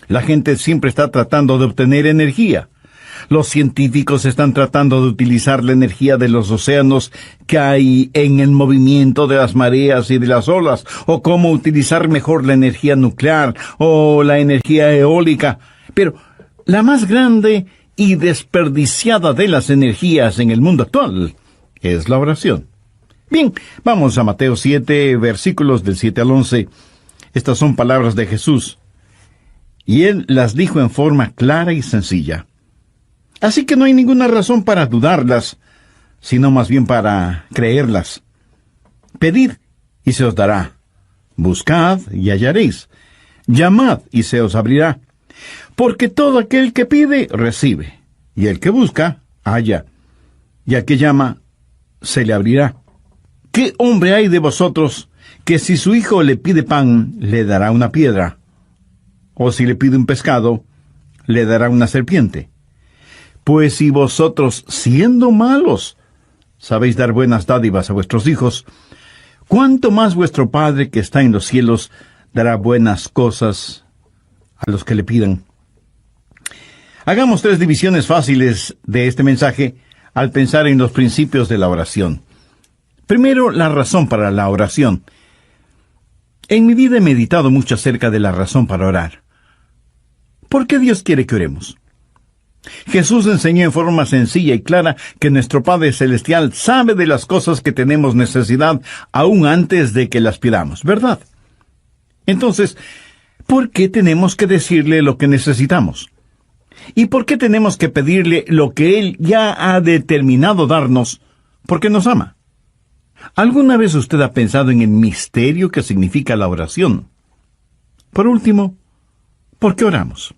La gente siempre está tratando de obtener energía. Los científicos están tratando de utilizar la energía de los océanos que hay en el movimiento de las mareas y de las olas, o cómo utilizar mejor la energía nuclear o la energía eólica. Pero la más grande y desperdiciada de las energías en el mundo actual es la oración. Bien, vamos a Mateo 7, versículos del 7 al 11. Estas son palabras de Jesús, y Él las dijo en forma clara y sencilla. Así que no hay ninguna razón para dudarlas, sino más bien para creerlas. Pedid, y se os dará. Buscad, y hallaréis. Llamad, y se os abrirá. Porque todo aquel que pide, recibe. Y el que busca, halla. Y al que llama, se le abrirá. ¿Qué hombre hay de vosotros que si su hijo le pide pan, le dará una piedra? O si le pide un pescado, le dará una serpiente? Pues si vosotros, siendo malos, sabéis dar buenas dádivas a vuestros hijos, ¿cuánto más vuestro Padre que está en los cielos dará buenas cosas a los que le pidan? Hagamos 3 divisiones fáciles de este mensaje al pensar en los principios de la oración. Primero, la razón para la oración. En mi vida he meditado mucho acerca de la razón para orar. ¿Por qué Dios quiere que oremos? Jesús enseñó en forma sencilla y clara que nuestro Padre Celestial sabe de las cosas que tenemos necesidad aún antes de que las pidamos, ¿verdad? Entonces, ¿por qué tenemos que decirle lo que necesitamos? ¿Y por qué tenemos que pedirle lo que Él ya ha determinado darnos? Porque nos ama. ¿Alguna vez usted ha pensado en el misterio que significa la oración? Por último, ¿por qué oramos?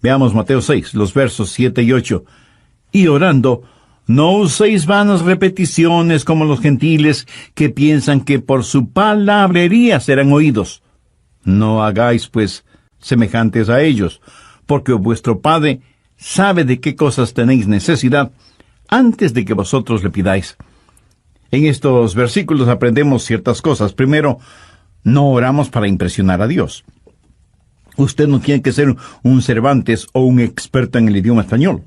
Veamos Mateo 6, los versos 7 y 8. Y orando, no uséis vanas repeticiones como los gentiles que piensan que por su palabrería serán oídos. No hagáis, pues, semejantes a ellos, porque vuestro Padre sabe de qué cosas tenéis necesidad antes de que vosotros le pidáis. En estos versículos aprendemos ciertas cosas. Primero, no oramos para impresionar a Dios. Usted no tiene que ser un Cervantes o un experto en el idioma español.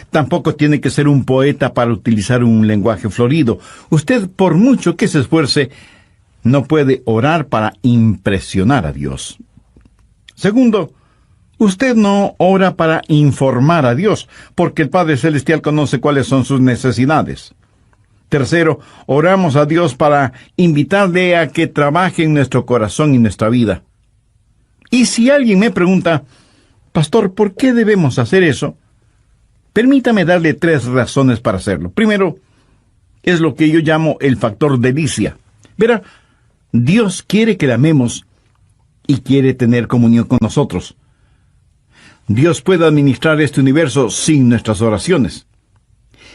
Tampoco tiene que ser un poeta para utilizar un lenguaje florido. Usted, por mucho que se esfuerce, no puede orar para impresionar a Dios. Segundo, usted no ora para informar a Dios, porque el Padre Celestial conoce cuáles son sus necesidades. Tercero, oramos a Dios para invitarle a que trabaje en nuestro corazón y nuestra vida. Y si alguien me pregunta, Pastor, ¿por qué debemos hacer eso? Permítame darle 3 razones para hacerlo. Primero, es lo que yo llamo el factor delicia. Verá, Dios quiere que le amemos y quiere tener comunión con nosotros. Dios puede administrar este universo sin nuestras oraciones.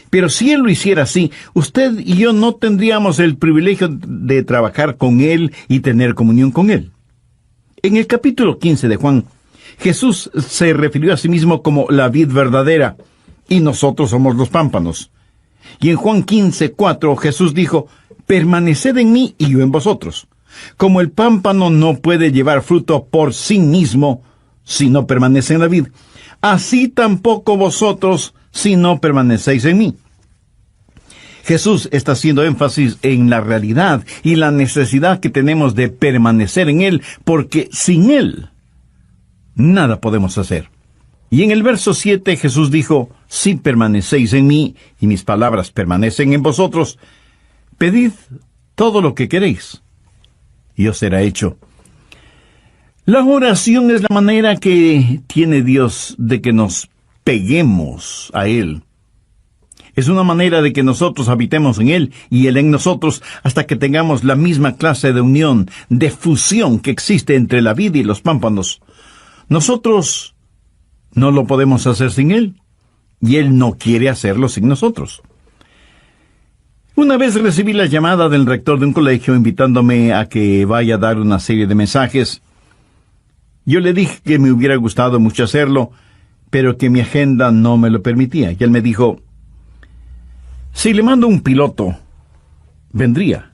Pero si Él lo hiciera así, usted y yo no tendríamos el privilegio de trabajar con Él y tener comunión con Él. En el capítulo 15 de Juan, Jesús se refirió a sí mismo como la vid verdadera, y nosotros somos los pámpanos. Y en Juan 15:4 Jesús dijo, permaneced en mí y yo en vosotros. Como el pámpano no puede llevar fruto por sí mismo si no permanece en la vid, así tampoco vosotros si no permanecéis en mí. Jesús está haciendo énfasis en la realidad y la necesidad que tenemos de permanecer en Él, porque sin Él nada podemos hacer. Y en el verso 7 Jesús dijo, si permanecéis en mí y mis palabras permanecen en vosotros, pedid todo lo que queréis, y os será hecho. La oración es la manera que tiene Dios de que nos peguemos a Él. Es una manera de que nosotros habitemos en Él y Él en nosotros hasta que tengamos la misma clase de unión, de fusión que existe entre la vid y los pámpanos. Nosotros no lo podemos hacer sin Él y Él no quiere hacerlo sin nosotros. Una vez recibí la llamada del rector de un colegio invitándome a que vaya a dar una serie de mensajes. Yo le dije que me hubiera gustado mucho hacerlo, pero que mi agenda no me lo permitía. Y él me dijo, si le mando un piloto, vendría.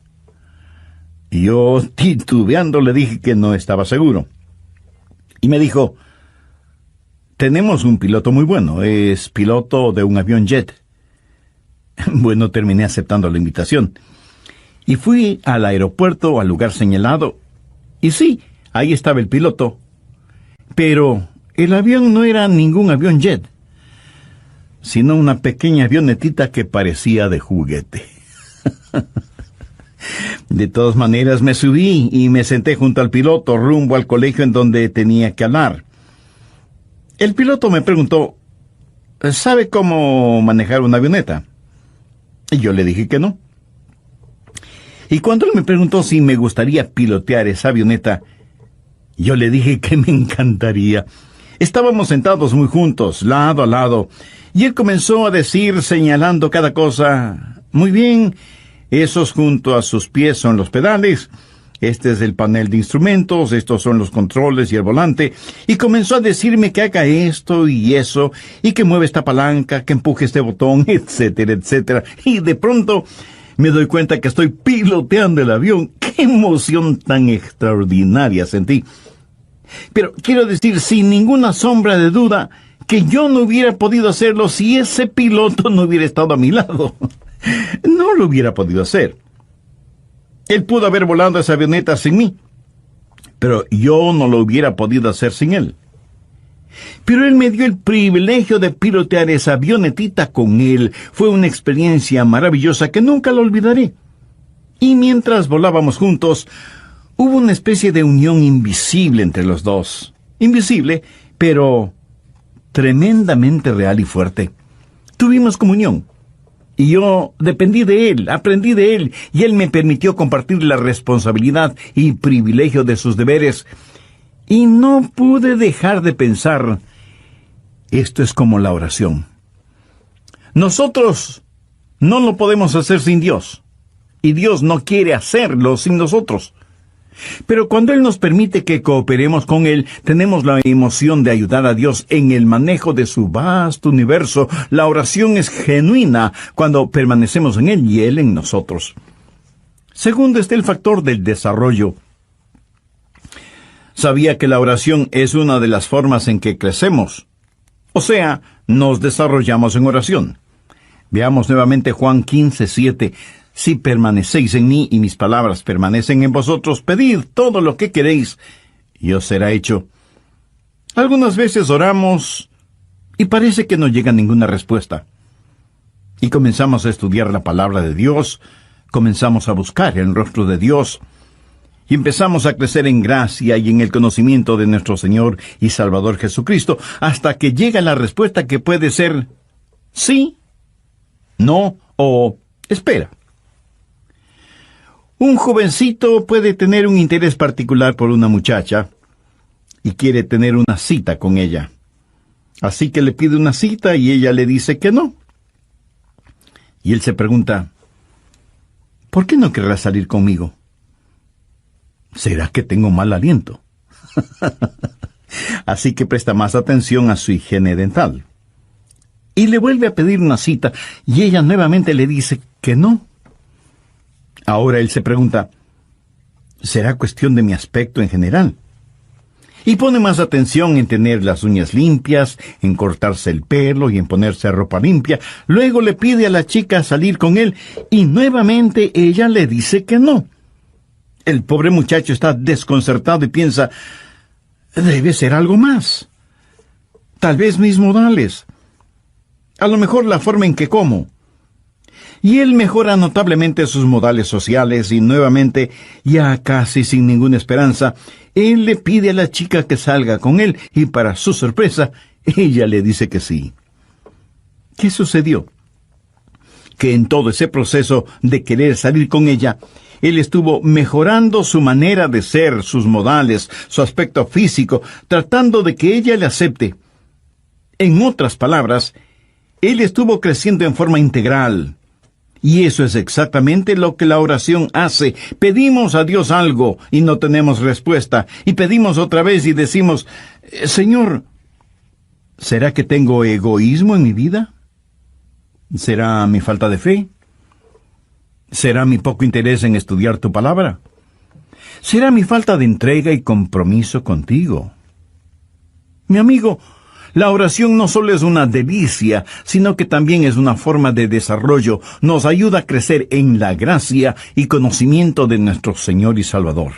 Y yo, titubeando, le dije que no estaba seguro. Y me dijo, tenemos un piloto muy bueno, es piloto de un avión jet. Bueno, terminé aceptando la invitación. Y fui al aeropuerto, al lugar señalado. Y sí, ahí estaba el piloto. Pero el avión no era ningún avión jet, sino una pequeña avionetita que parecía de juguete. De todas maneras me subí y me senté junto al piloto rumbo al colegio en donde tenía que hablar. El piloto me preguntó, ¿sabe cómo manejar una avioneta? Y yo le dije que no. Y cuando él me preguntó si me gustaría pilotear esa avioneta, yo le dije que me encantaría. Estábamos sentados muy juntos, lado a lado, y él comenzó a decir, señalando cada cosa, muy bien, esos junto a sus pies son los pedales, este es el panel de instrumentos, estos son los controles y el volante, y comenzó a decirme que haga esto y eso, y que mueva esta palanca, que empuje este botón, etcétera, etcétera. Y de pronto me doy cuenta que estoy piloteando el avión. ¡Qué emoción tan extraordinaria sentí! Pero quiero decir, sin ninguna sombra de duda, que yo no hubiera podido hacerlo si ese piloto no hubiera estado a mi lado. No lo hubiera podido hacer. Él pudo haber volado esa avioneta sin mí, pero yo no lo hubiera podido hacer sin él. Pero él me dio el privilegio de pilotear esa avionetita con él. Fue una experiencia maravillosa que nunca la olvidaré. Y mientras volábamos juntos, hubo una especie de unión invisible entre los dos. Invisible, pero tremendamente real y fuerte. Tuvimos comunión. Y yo dependí de él, aprendí de él, y él me permitió compartir la responsabilidad y privilegio de sus deberes. Y no pude dejar de pensar, esto es como la oración. Nosotros no lo podemos hacer sin Dios, y Dios no quiere hacerlo sin nosotros. Pero cuando Él nos permite que cooperemos con Él, tenemos la emoción de ayudar a Dios en el manejo de su vasto universo. La oración es genuina cuando permanecemos en Él y Él en nosotros. Segundo está el factor del desarrollo. Sabía que la oración es una de las formas en que crecemos. O sea, nos desarrollamos en oración. Veamos nuevamente Juan 15:7. Si permanecéis en mí y mis palabras permanecen en vosotros, pedid todo lo que queréis y os será hecho. Algunas veces oramos y parece que no llega ninguna respuesta. Y comenzamos a estudiar la palabra de Dios, comenzamos a buscar el rostro de Dios, y empezamos a crecer en gracia y en el conocimiento de nuestro Señor y Salvador Jesucristo, hasta que llega la respuesta que puede ser sí, no o espera. Un jovencito puede tener un interés particular por una muchacha y quiere tener una cita con ella. Así que le pide una cita y ella le dice que no. Y él se pregunta, ¿por qué no querrá salir conmigo? ¿Será que tengo mal aliento? Así que presta más atención a su higiene dental. Y le vuelve a pedir una cita y ella nuevamente le dice que no. Ahora él se pregunta, ¿será cuestión de mi aspecto en general? Y pone más atención en tener las uñas limpias, en cortarse el pelo y en ponerse ropa limpia. Luego le pide a la chica salir con él y nuevamente ella le dice que no. El pobre muchacho está desconcertado y piensa, debe ser algo más. Tal vez mis modales. A lo mejor la forma en que como. Y él mejora notablemente sus modales sociales y nuevamente, ya casi sin ninguna esperanza, él le pide a la chica que salga con él y para su sorpresa, ella le dice que sí. ¿Qué sucedió? Que en todo ese proceso de querer salir con ella, él estuvo mejorando su manera de ser, sus modales, su aspecto físico, tratando de que ella le acepte. En otras palabras, él estuvo creciendo en forma integral. Y eso es exactamente lo que la oración hace. Pedimos a Dios algo y no tenemos respuesta. Y pedimos otra vez y decimos, Señor, ¿será que tengo egoísmo en mi vida? ¿Será mi falta de fe? ¿Será mi poco interés en estudiar tu palabra? ¿Será mi falta de entrega y compromiso contigo? Mi amigo, la oración no solo es una delicia, sino que también es una forma de desarrollo. Nos ayuda a crecer en la gracia y conocimiento de nuestro Señor y Salvador.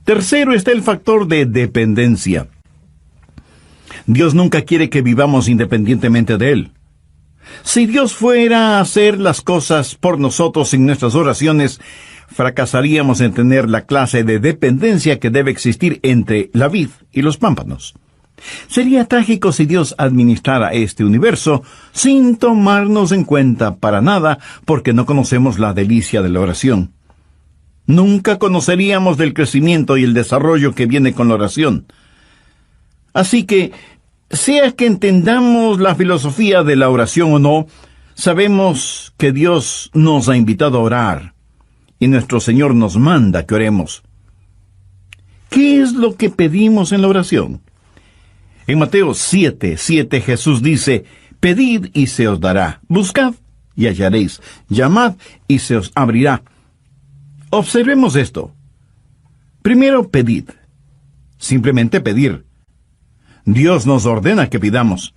Tercero está el factor de dependencia. Dios nunca quiere que vivamos independientemente de Él. Si Dios fuera a hacer las cosas por nosotros en nuestras oraciones, fracasaríamos en tener la clase de dependencia que debe existir entre la vid y los pámpanos. Sería trágico si Dios administrara este universo sin tomarnos en cuenta para nada, porque no conocemos la delicia de la oración. Nunca conoceríamos del crecimiento y el desarrollo que viene con la oración. Así que, sea que entendamos la filosofía de la oración o no, sabemos que Dios nos ha invitado a orar, y nuestro Señor nos manda que oremos. ¿Qué es lo que pedimos en la oración? En Mateo 7:7 Jesús dice, pedid y se os dará, buscad y hallaréis, llamad y se os abrirá. Observemos esto. Primero, pedid. Simplemente pedir. Dios nos ordena que pidamos.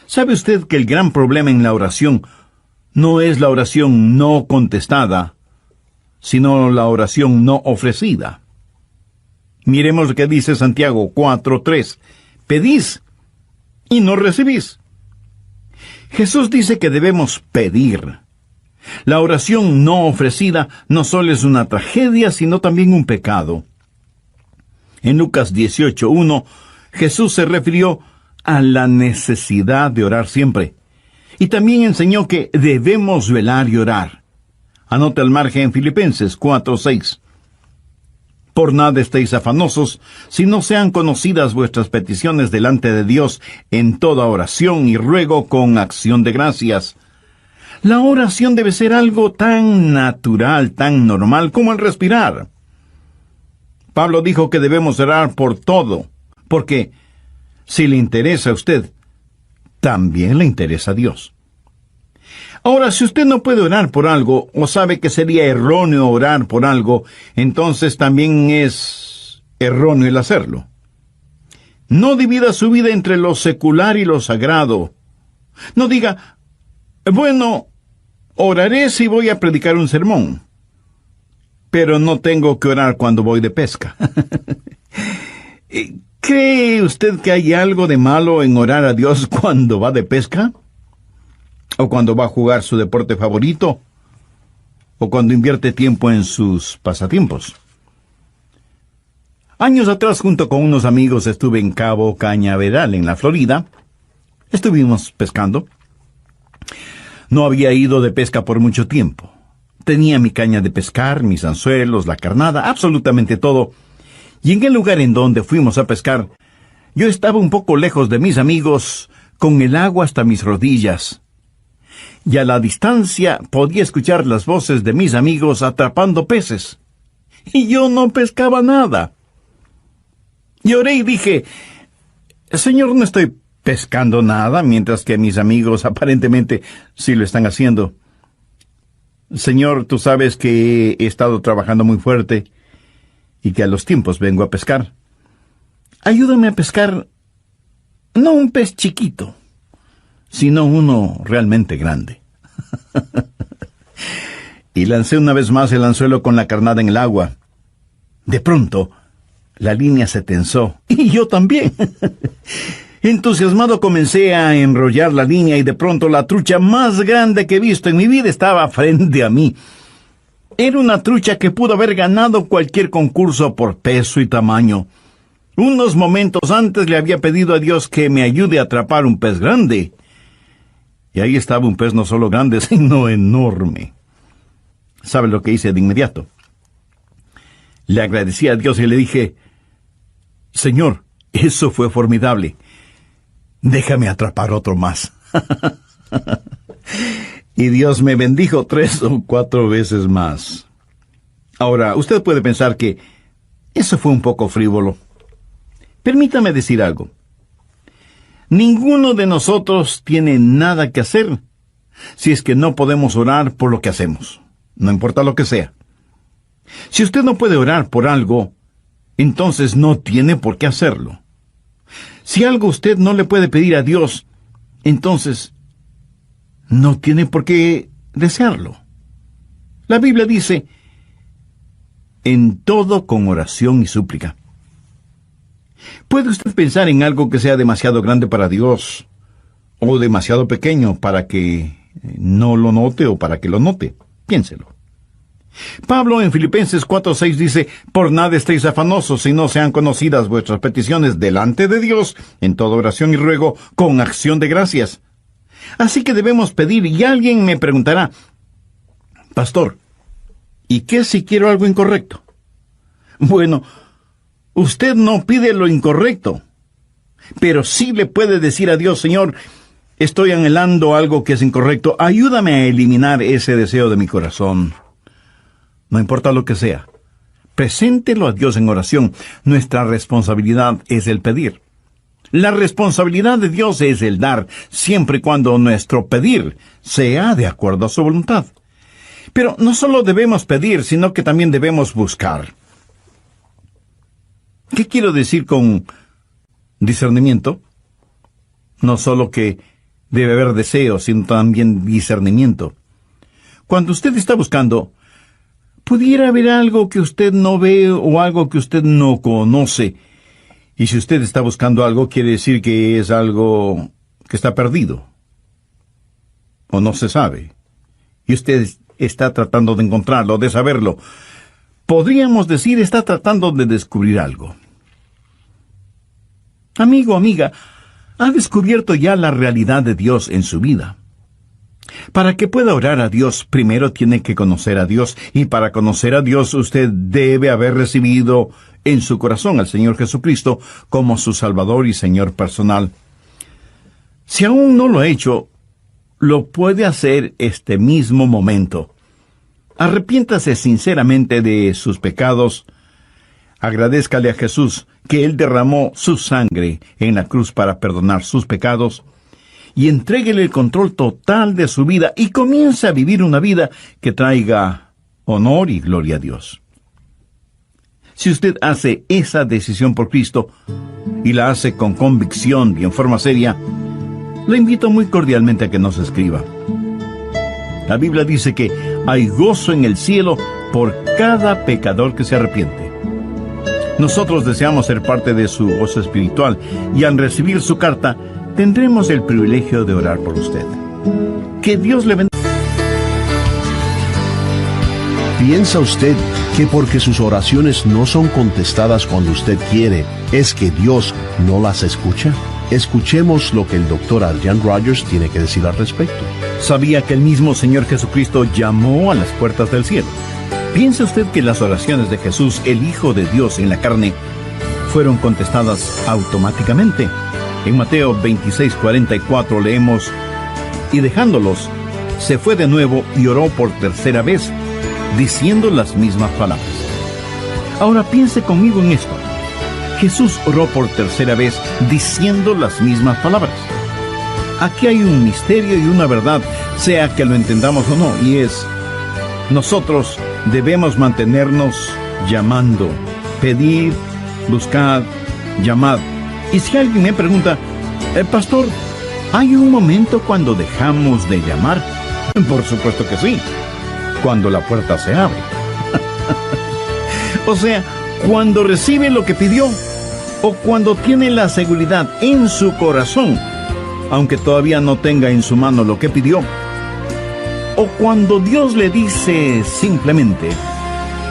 ¿Sabe usted que el gran problema en la oración no es la oración no contestada, sino la oración no ofrecida? Miremos lo que dice Santiago 4:3. Pedís y no recibís. Jesús dice que debemos pedir. La oración no ofrecida no solo es una tragedia, sino también un pecado. En Lucas 18:1, Jesús se refirió a la necesidad de orar siempre. Y también enseñó que debemos velar y orar. Anote al margen en Filipenses 4:6. Por nada estéis afanosos, si no sean conocidas vuestras peticiones delante de Dios en toda oración y ruego con acción de gracias. La oración debe ser algo tan natural, tan normal como el respirar. Pablo dijo que debemos orar por todo, porque si le interesa a usted, también le interesa a Dios. Ahora, si usted no puede orar por algo, o sabe que sería erróneo orar por algo, entonces también es erróneo el hacerlo. No divida su vida entre lo secular y lo sagrado. No diga, bueno, oraré si voy a predicar un sermón, pero no tengo que orar cuando voy de pesca. ¿Cree usted que hay algo de malo en orar a Dios cuando va de pesca? ¿O cuando va a jugar su deporte favorito? ¿O cuando invierte tiempo en sus pasatiempos? Años atrás, junto con unos amigos, estuve en Cabo Cañaveral, en la Florida. Estuvimos pescando. No había ido de pesca por mucho tiempo. Tenía mi caña de pescar, mis anzuelos, la carnada, absolutamente todo. Y en el lugar en donde fuimos a pescar, yo estaba un poco lejos de mis amigos, con el agua hasta mis rodillas. Y a la distancia podía escuchar las voces de mis amigos atrapando peces. Y yo no pescaba nada. Y oré y dije, Señor, no estoy pescando nada, mientras que mis amigos aparentemente sí lo están haciendo. Señor, tú sabes que he estado trabajando muy fuerte y que a los tiempos vengo a pescar. Ayúdame a pescar, no un pez chiquito, sino uno realmente grande. Y lancé una vez más el anzuelo con la carnada en el agua. De pronto, la línea se tensó, y yo también. Entusiasmado comencé a enrollar la línea y de pronto la trucha más grande que he visto en mi vida estaba frente a mí. Era una trucha que pudo haber ganado cualquier concurso por peso y tamaño. Unos momentos antes le había pedido a Dios que me ayude a atrapar un pez grande. Y ahí estaba un pez no solo grande, sino enorme. ¿Sabe lo que hice de inmediato? Le agradecí a Dios y le dije: Señor, eso fue formidable. Déjame atrapar otro más. Y Dios me bendijo 3 o 4 veces más. Ahora, usted puede pensar que eso fue un poco frívolo. Permítame decir algo. Ninguno de nosotros tiene nada que hacer si es que no podemos orar por lo que hacemos, no importa lo que sea. Si usted no puede orar por algo, entonces no tiene por qué hacerlo. Si algo usted no le puede pedir a Dios, entonces no tiene por qué desearlo. La Biblia dice: en todo con oración y súplica. ¿Puede usted pensar en algo que sea demasiado grande para Dios o demasiado pequeño para que no lo note o para que lo note? Piénselo. Pablo en Filipenses 4:6 dice: por nada estéis afanosos, si no sean conocidas vuestras peticiones delante de Dios, en toda oración y ruego, con acción de gracias. Así que debemos pedir, y alguien me preguntará: Pastor, ¿y qué si quiero algo incorrecto? Bueno, usted no pide lo incorrecto, pero sí le puede decir a Dios: Señor, estoy anhelando algo que es incorrecto, ayúdame a eliminar ese deseo de mi corazón. No importa lo que sea, preséntelo a Dios en oración. Nuestra responsabilidad es el pedir. La responsabilidad de Dios es el dar, siempre y cuando nuestro pedir sea de acuerdo a su voluntad. Pero no solo debemos pedir, sino que también debemos buscar. ¿Qué quiero decir con discernimiento? No solo que debe haber deseo, sino también discernimiento. Cuando usted está buscando, pudiera haber algo que usted no ve o algo que usted no conoce. Y si usted está buscando algo, quiere decir que es algo que está perdido o no se sabe. Y usted está tratando de encontrarlo, de saberlo. Podríamos decir, está tratando de descubrir algo. Amigo, amiga, ¿ha descubierto ya la realidad de Dios en su vida? Para que pueda orar a Dios, primero tiene que conocer a Dios, y para conocer a Dios usted debe haber recibido en su corazón al Señor Jesucristo como su Salvador y Señor personal. Si aún no lo ha hecho, lo puede hacer este mismo momento. Arrepiéntase sinceramente de sus pecados. Agradézcale a Jesús que Él derramó su sangre en la cruz para perdonar sus pecados, y entréguele el control total de su vida y comience a vivir una vida que traiga honor y gloria a Dios. Si usted hace esa decisión por Cristo y la hace con convicción y en forma seria, le invito muy cordialmente a que nos escriba. La Biblia dice que hay gozo en el cielo por cada pecador que se arrepiente. Nosotros deseamos ser parte de su gozo espiritual, y al recibir su carta, tendremos el privilegio de orar por usted. Que Dios le bendiga. ¿Piensa usted que porque sus oraciones no son contestadas cuando usted quiere, es que Dios no las escucha? Escuchemos lo que el Dr. Adrian Rogers tiene que decir al respecto. ¿Sabía que el mismo Señor Jesucristo llamó a las puertas del cielo? ¿Piensa usted que las oraciones de Jesús, el Hijo de Dios en la carne, fueron contestadas automáticamente? En Mateo 26:44 leemos: y dejándolos, se fue de nuevo y oró por tercera vez, diciendo las mismas palabras. Ahora piense conmigo en esto. Jesús oró por tercera vez, diciendo las mismas palabras. Aquí hay un misterio y una verdad, sea que lo entendamos o no, y es: nosotros debemos mantenernos llamando, pedir, buscar, llamar. Y si alguien me pregunta: Pastor, ¿hay un momento cuando dejamos de llamar? Por supuesto que sí, cuando la puerta se abre. O sea, cuando recibe lo que pidió, o cuando tiene la seguridad en su corazón, aunque todavía no tenga en su mano lo que pidió, o cuando Dios le dice simplemente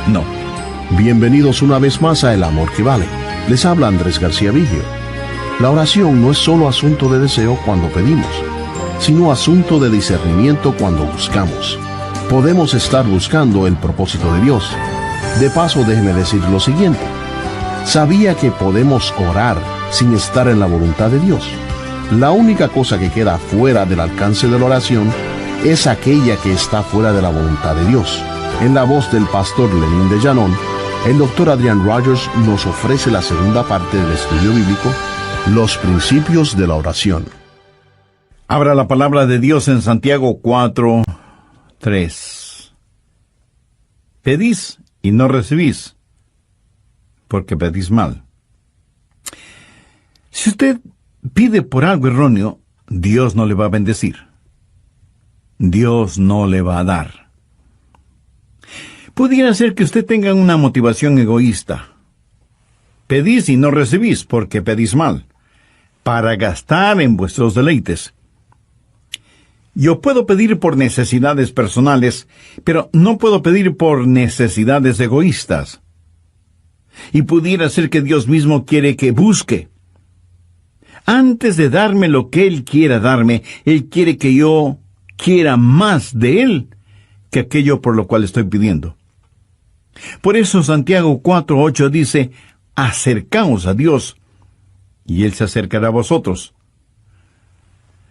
no. Bienvenidos una vez más a El Amor que Vale. Les habla Andrés García Vigio. La oración no es solo asunto de deseo cuando pedimos, sino asunto de discernimiento cuando buscamos. Podemos estar buscando el propósito de Dios. De paso, déjeme decir lo siguiente. ¿Sabía que podemos orar sin estar en la voluntad de Dios? La única cosa que queda fuera del alcance de la oración es aquella que está fuera de la voluntad de Dios. En la voz del pastor Lenín de Llanón, el Dr. Adrian Rogers nos ofrece la segunda parte del estudio bíblico, Los principios de la oración. Abra la palabra de Dios en Santiago 4:3. Pedís y no recibís, porque pedís mal. Si usted pide por algo erróneo, Dios no le va a bendecir. Dios no le va a dar. Pudiera ser que usted tenga una motivación egoísta. Pedís y no recibís, porque pedís mal, para gastar en vuestros deleites. Yo puedo pedir por necesidades personales, pero no puedo pedir por necesidades egoístas. Y pudiera ser que Dios mismo quiere que busque. Antes de darme lo que Él quiera darme, Él quiere que yo quiera más de Él que aquello por lo cual estoy pidiendo. Por eso Santiago 4:8 dice, acercaos a Dios, y Él se acercará a vosotros.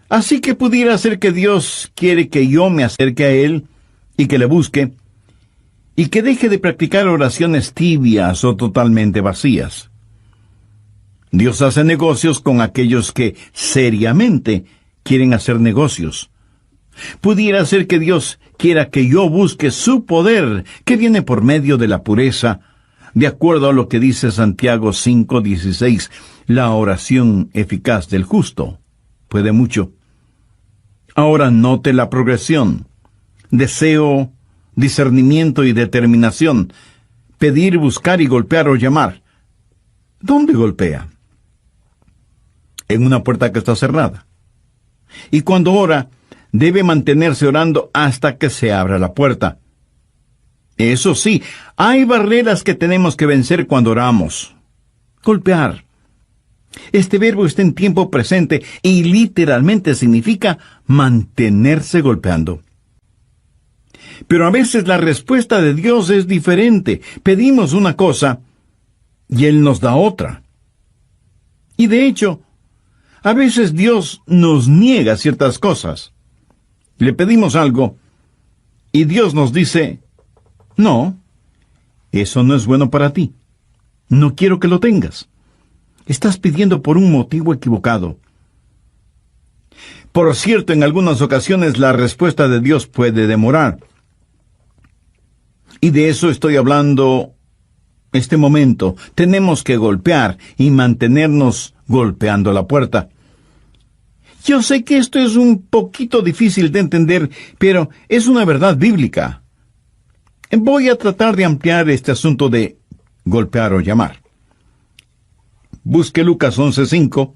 Así que pudiera ser que Dios quiere que yo me acerque a Él y que le busque, y que deje de practicar oraciones tibias o totalmente vacías. Dios hace negocios con aquellos que seriamente quieren hacer negocios. Pudiera ser que Dios quiera que yo busque su poder, que viene por medio de la pureza, de acuerdo a lo que dice Santiago 5:16, la oración eficaz del justo puede mucho. Ahora note la progresión: deseo, discernimiento y determinación, pedir, buscar y golpear o llamar. ¿Dónde golpea? En una puerta que está cerrada. Y cuando ora, debe mantenerse orando hasta que se abra la puerta. Eso sí, hay barreras que tenemos que vencer cuando oramos. Golpear. Este verbo está en tiempo presente y literalmente significa mantenerse golpeando. Pero a veces la respuesta de Dios es diferente. Pedimos una cosa y Él nos da otra. Y de hecho, a veces Dios nos niega ciertas cosas. Le pedimos algo y Dios nos dice, no, eso no es bueno para ti. No quiero que lo tengas. Estás pidiendo por un motivo equivocado. Por cierto, en algunas ocasiones la respuesta de Dios puede demorar. Y de eso estoy hablando este momento. Tenemos que golpear y mantenernos golpeando la puerta. Yo sé que esto es un poquito difícil de entender, pero es una verdad bíblica. Voy a tratar de ampliar este asunto de golpear o llamar. Busque Lucas 11:5.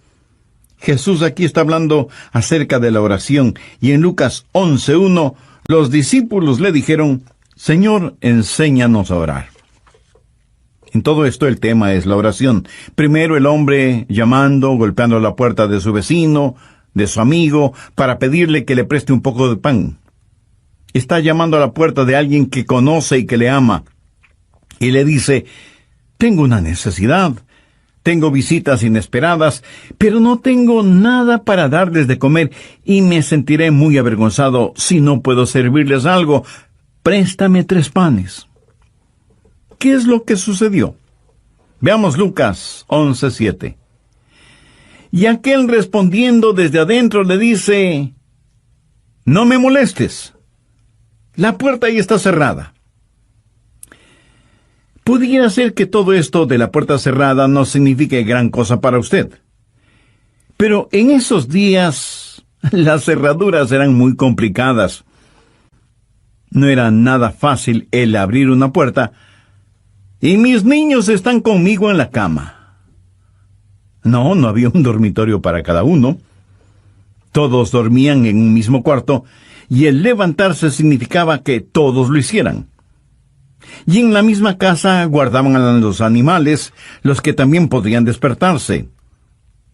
Jesús aquí está hablando acerca de la oración, y en Lucas 11:1 los discípulos le dijeron, Señor, enséñanos a orar. En todo esto el tema es la oración. Primero el hombre llamando, golpeando la puerta de su vecino, de su amigo, para pedirle que le preste un poco de pan. Está llamando a la puerta de alguien que conoce y que le ama, y le dice, tengo una necesidad, tengo visitas inesperadas, pero no tengo nada para darles de comer, y me sentiré muy avergonzado si no puedo servirles algo. Préstame 3 panes. ¿Qué es lo que sucedió? Veamos Lucas 11:7. Y aquel respondiendo desde adentro le dice, no me molestes. La puerta ahí está cerrada. Pudiera ser que todo esto de la puerta cerrada no signifique gran cosa para usted. Pero en esos días, las cerraduras eran muy complicadas. No era nada fácil el abrir una puerta, y mis niños están conmigo en la cama. No, no había un dormitorio para cada uno. Todos dormían en un mismo cuarto, y el levantarse significaba que todos lo hicieran. Y en la misma casa guardaban a los animales, los que también podían despertarse.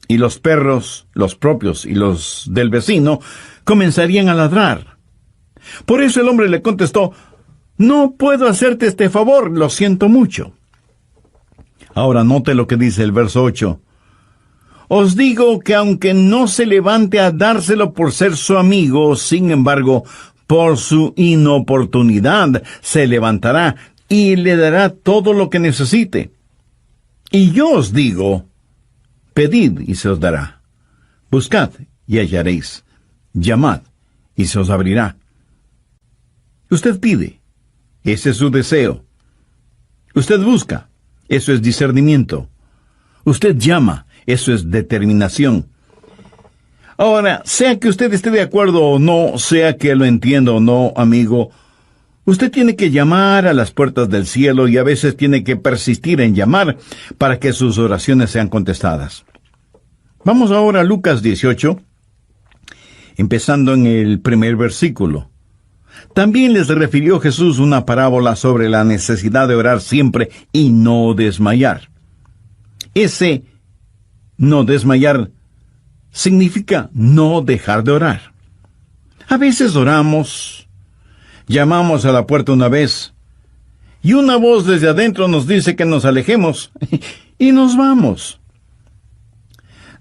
Y los perros, los propios y los del vecino, comenzarían a ladrar. Por eso el hombre le contestó: «No puedo hacerte este favor, lo siento mucho». Ahora note lo que dice el verso 8. «Os digo que aunque no se levante a dárselo por ser su amigo, sin embargo, por su inoportunidad se levantará y le dará todo lo que necesite. Y yo os digo, pedid y se os dará. Buscad y hallaréis. Llamad y se os abrirá». Usted pide, ese es su deseo. Usted busca, eso es discernimiento. Usted llama, eso es determinación. Ahora, sea que usted esté de acuerdo o no, sea que lo entienda o no, amigo, usted tiene que llamar a las puertas del cielo y a veces tiene que persistir en llamar para que sus oraciones sean contestadas. Vamos ahora a Lucas 18, empezando en el primer versículo. También les refirió Jesús una parábola sobre la necesidad de orar siempre y no desmayar. Ese no desmayar significa no dejar de orar. A veces oramos, llamamos a la puerta una vez, y una voz desde adentro nos dice que nos alejemos, y nos vamos.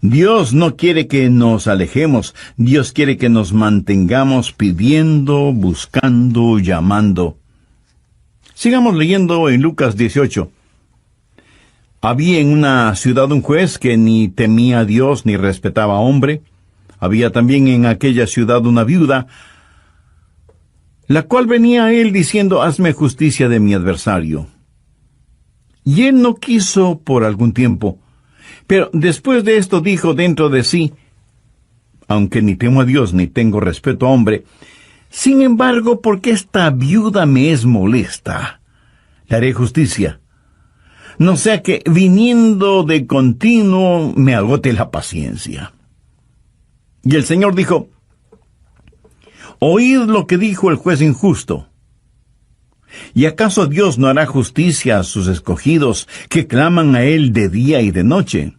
Dios no quiere que nos alejemos, Dios quiere que nos mantengamos pidiendo, buscando, llamando. Sigamos leyendo en Lucas 18. Había en una ciudad un juez que ni temía a Dios ni respetaba a hombre. Había también en aquella ciudad una viuda, la cual venía a él diciendo: «Hazme justicia de mi adversario». Y él no quiso por algún tiempo. Pero después de esto dijo dentro de sí: «Aunque ni temo a Dios ni tengo respeto a hombre, sin embargo, porque esta viuda me es molesta, le haré justicia. No sea que, viniendo de continuo, me agote la paciencia». Y el Señor dijo: «Oíd lo que dijo el juez injusto. ¿Y acaso Dios no hará justicia a sus escogidos, que claman a Él de día y de noche?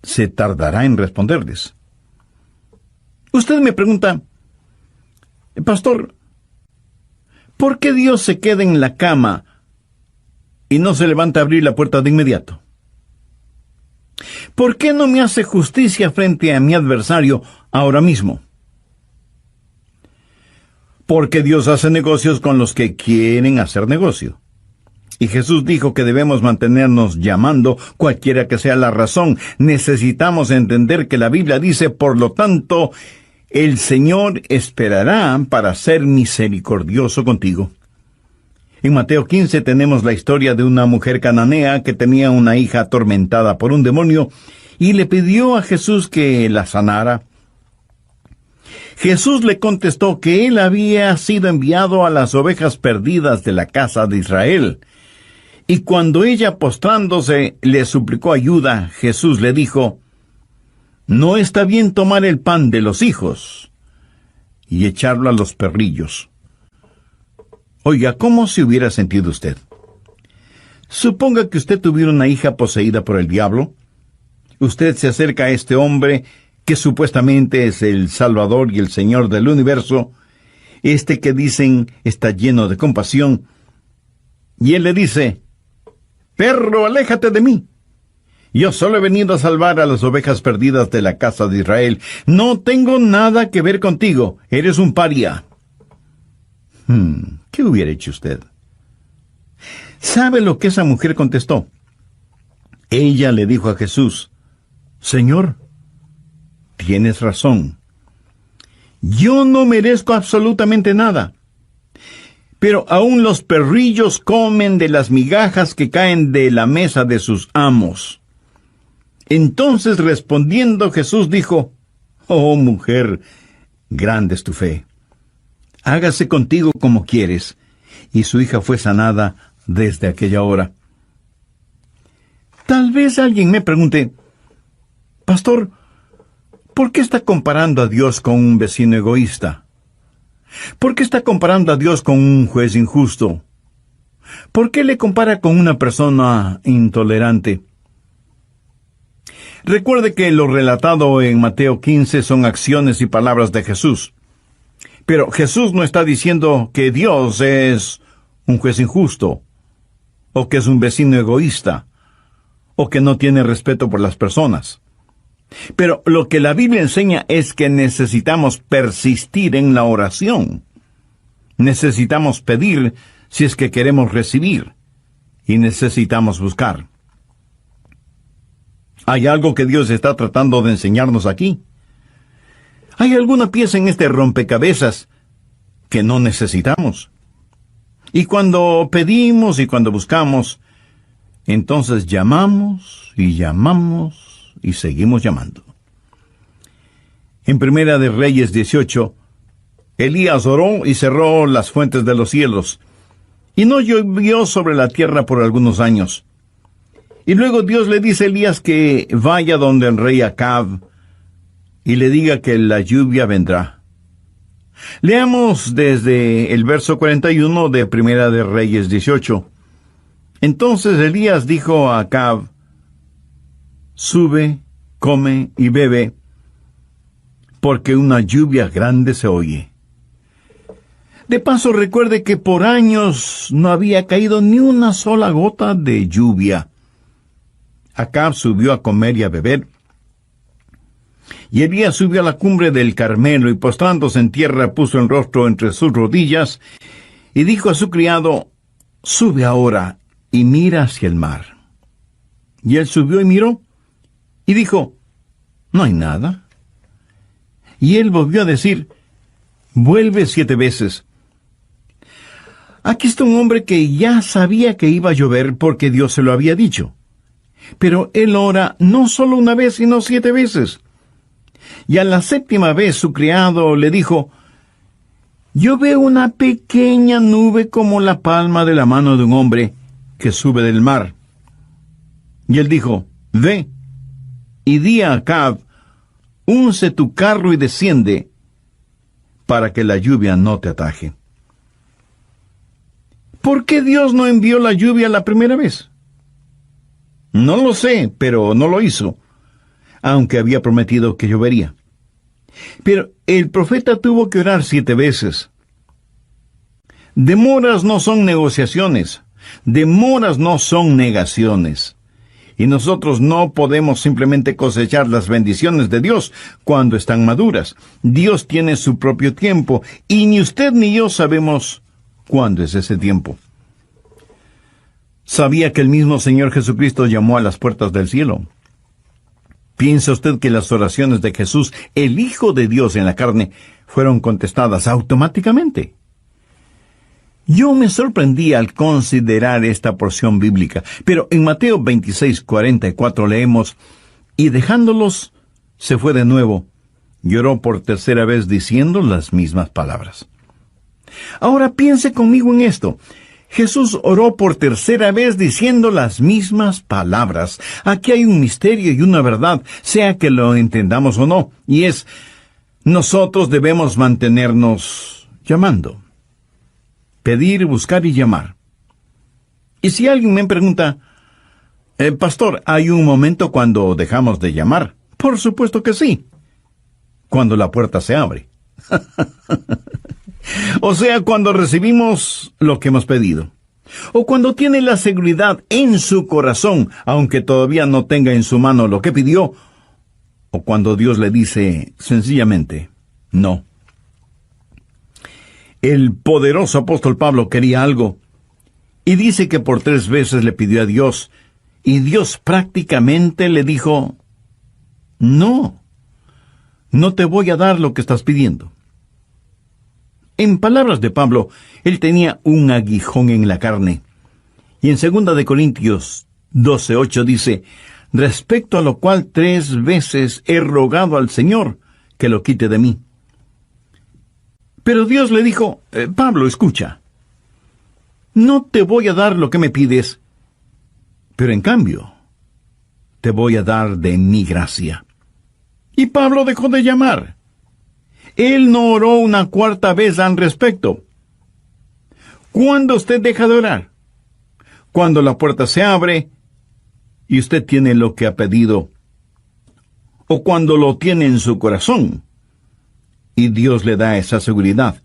¿Se tardará en responderles?». Usted me pregunta: «Pastor, ¿por qué Dios se queda en la cama y no se levanta a abrir la puerta de inmediato? ¿Por qué no me hace justicia frente a mi adversario ahora mismo?». Porque Dios hace negocios con los que quieren hacer negocio. Y Jesús dijo que debemos mantenernos llamando, cualquiera que sea la razón. Necesitamos entender que la Biblia dice: «Por lo tanto, el Señor esperará para ser misericordioso contigo». En Mateo 15 tenemos la historia de una mujer cananea que tenía una hija atormentada por un demonio y le pidió a Jesús que la sanara. Jesús le contestó que él había sido enviado a las ovejas perdidas de la casa de Israel. Y cuando ella, postrándose, le suplicó ayuda, Jesús le dijo: «No está bien tomar el pan de los hijos y echarlo a los perrillos». Oiga, ¿cómo se hubiera sentido usted? Suponga que usted tuviera una hija poseída por el diablo. Usted se acerca a este hombre que supuestamente es el Salvador y el Señor del universo, este que dicen está lleno de compasión, y él le dice: «Perro, aléjate de mí. Yo solo he venido a salvar a las ovejas perdidas de la casa de Israel. No tengo nada que ver contigo. Eres un paria». ¿Qué hubiera hecho usted? ¿Sabe lo que esa mujer contestó? Ella le dijo a Jesús: «Señor, tienes razón. Yo no merezco absolutamente nada. Pero aún los perrillos comen de las migajas que caen de la mesa de sus amos». Entonces, respondiendo, Jesús dijo: «Oh, mujer, grande es tu fe. Hágase contigo como quieres». Y su hija fue sanada desde aquella hora. Tal vez alguien me pregunte: Pastor, ¿por qué está comparando a Dios con un vecino egoísta? ¿Por qué está comparando a Dios con un juez injusto? ¿Por qué le compara con una persona intolerante? Recuerde que lo relatado en Mateo 15 son acciones y palabras de Jesús. Pero Jesús no está diciendo que Dios es un juez injusto, o que es un vecino egoísta, o que no tiene respeto por las personas. Pero lo que la Biblia enseña es que necesitamos persistir en la oración. Necesitamos pedir si es que queremos recibir, y necesitamos buscar. ¿Hay algo que Dios está tratando de enseñarnos aquí? ¿Hay alguna pieza en este rompecabezas que no necesitamos? Y cuando pedimos y cuando buscamos, entonces llamamos y seguimos llamando. En Primera de Reyes 18, Elías oró y cerró las fuentes de los cielos, y no llovió sobre la tierra por algunos años. Y luego Dios le dice a Elías que vaya donde el rey Acab y le diga que la lluvia vendrá. Leamos desde el verso 41 de Primera de Reyes 18. Entonces Elías dijo a Acab: sube, come y bebe, porque una lluvia grande se oye. De paso, recuerde que por años no había caído ni una sola gota de lluvia. Acab subió a comer y a beber. Y Elías subió a la cumbre del Carmelo y postrándose en tierra puso el rostro entre sus rodillas y dijo a su criado: sube ahora y mira hacia el mar. Y él subió y miró y dijo: no hay nada. Y él volvió a decir: vuelve 7 veces. Aquí está un hombre que ya sabía que iba a llover porque Dios se lo había dicho. Pero él ora no solo una vez, sino 7 veces. Y a la 7ª vez su criado le dijo: yo veo una pequeña nube como la palma de la mano de un hombre que sube del mar. Y él dijo: ve, y di a Acab: unce tu carro y desciende, para que la lluvia no te ataje. ¿Por qué Dios no envió la lluvia la primera vez? No lo sé, pero no lo hizo, aunque había prometido que llovería. Pero el profeta tuvo que orar 7 veces. Demoras no son negociaciones, demoras no son negaciones. Y nosotros no podemos simplemente cosechar las bendiciones de Dios cuando están maduras. Dios tiene su propio tiempo, y ni usted ni yo sabemos cuándo es ese tiempo. ¿Sabía que el mismo Señor Jesucristo llamó a las puertas del cielo? ¿Piensa usted que las oraciones de Jesús, el Hijo de Dios en la carne, fueron contestadas automáticamente? Yo me sorprendí al considerar esta porción bíblica, pero en Mateo 26:44 leemos: y dejándolos, se fue de nuevo, y oró por 3ª vez diciendo las mismas palabras. Ahora piense conmigo en esto. Jesús oró por 3ª vez diciendo las mismas palabras. Aquí hay un misterio y una verdad, sea que lo entendamos o no, y es: nosotros debemos mantenernos llamando. Pedir, buscar y llamar. Y si alguien me pregunta: pastor, ¿hay un momento cuando dejamos de llamar? Por supuesto que sí. Cuando la puerta se abre. O sea, cuando recibimos lo que hemos pedido. O cuando tiene la seguridad en su corazón, aunque todavía no tenga en su mano lo que pidió. O cuando Dios le dice sencillamente no. El poderoso apóstol Pablo quería algo, y dice que por 3 veces le pidió a Dios, y Dios prácticamente le dijo: no te voy a dar lo que estás pidiendo. En palabras de Pablo, él tenía un aguijón en la carne. Y en 2 de Corintios 12:8 dice: respecto a lo cual 3 veces he rogado al Señor que lo quite de mí. Pero Dios le dijo: Pablo, escucha, no te voy a dar lo que me pides, pero en cambio, te voy a dar de mi gracia. Y Pablo dejó de llamar. Él no oró una cuarta vez al respecto. ¿Cuándo usted deja de orar? Cuando la puerta se abre y usted tiene lo que ha pedido, o cuando lo tiene en su corazón y Dios le da esa seguridad.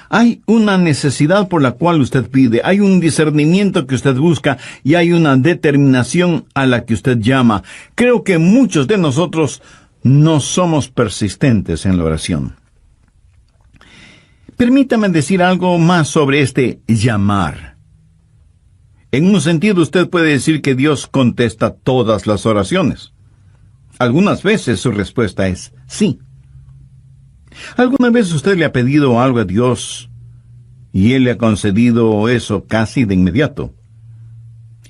Hay una necesidad por la cual usted pide, hay un discernimiento que usted busca y hay una determinación a la que usted llama. Creo que muchos de nosotros no somos persistentes en la oración. Permítame decir algo más sobre este llamar. En un sentido, usted puede decir que Dios contesta todas las oraciones. Algunas veces su respuesta es sí. ¿Alguna vez usted le ha pedido algo a Dios y Él le ha concedido eso casi de inmediato?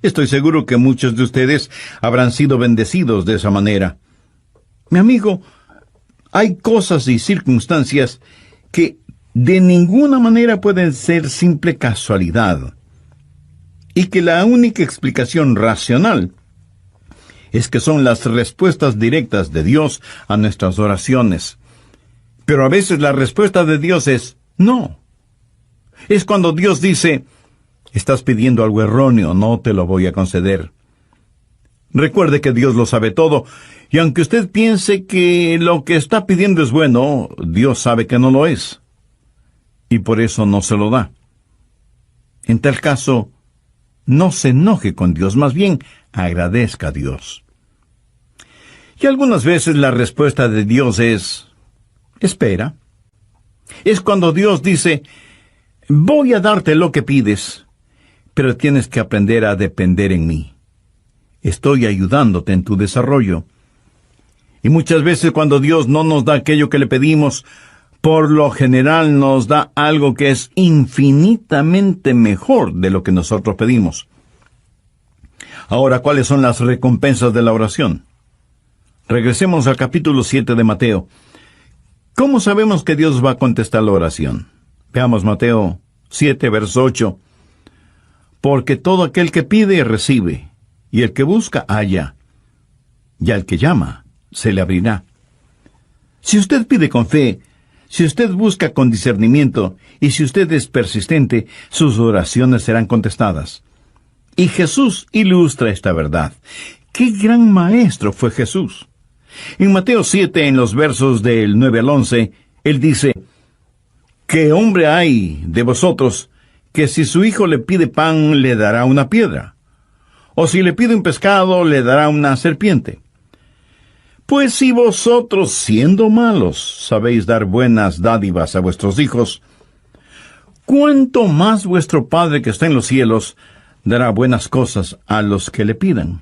Estoy seguro que muchos de ustedes habrán sido bendecidos de esa manera. Mi amigo, hay cosas y circunstancias que de ninguna manera pueden ser simple casualidad, y que la única explicación racional es que son las respuestas directas de Dios a nuestras oraciones. Pero a veces la respuesta de Dios es no. Es cuando Dios dice, estás pidiendo algo erróneo, no te lo voy a conceder. Recuerde que Dios lo sabe todo, y aunque usted piense que lo que está pidiendo es bueno, Dios sabe que no lo es, y por eso no se lo da. En tal caso, no se enoje con Dios, más bien agradezca a Dios. Y algunas veces la respuesta de Dios es espera. Es cuando Dios dice, voy a darte lo que pides, pero tienes que aprender a depender en mí. Estoy ayudándote en tu desarrollo. Y muchas veces cuando Dios no nos da aquello que le pedimos, por lo general nos da algo que es infinitamente mejor de lo que nosotros pedimos. Ahora, ¿cuáles son las recompensas de la oración? Regresemos al capítulo 7 de Mateo. ¿Cómo sabemos que Dios va a contestar la oración? Veamos Mateo 7, verso 8. Porque todo aquel que pide, recibe, y el que busca, halla, y al que llama, se le abrirá. Si usted pide con fe, si usted busca con discernimiento, y si usted es persistente, sus oraciones serán contestadas. Y Jesús ilustra esta verdad. ¡Qué gran maestro fue Jesús! En Mateo 7, en los versos del 9 al 11, Él dice, ¿qué hombre hay de vosotros que si su hijo le pide pan, le dará una piedra? ¿O si le pide un pescado, le dará una serpiente? Pues si vosotros, siendo malos, sabéis dar buenas dádivas a vuestros hijos, ¿cuánto más vuestro Padre que está en los cielos dará buenas cosas a los que le pidan?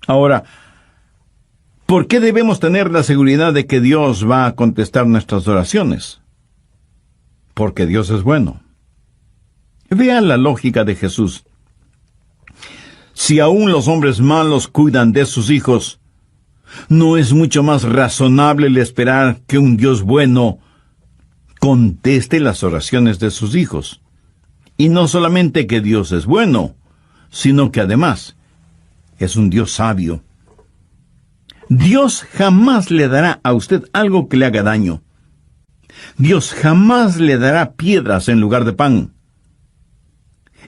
Ahora, ¿por qué debemos tener la seguridad de que Dios va a contestar nuestras oraciones? Porque Dios es bueno. Vea la lógica de Jesús. Si aún los hombres malos cuidan de sus hijos, ¿no es mucho más razonable el esperar que un Dios bueno conteste las oraciones de sus hijos? Y no solamente que Dios es bueno, sino que además es un Dios sabio. Dios jamás le dará a usted algo que le haga daño. Dios jamás le dará piedras en lugar de pan.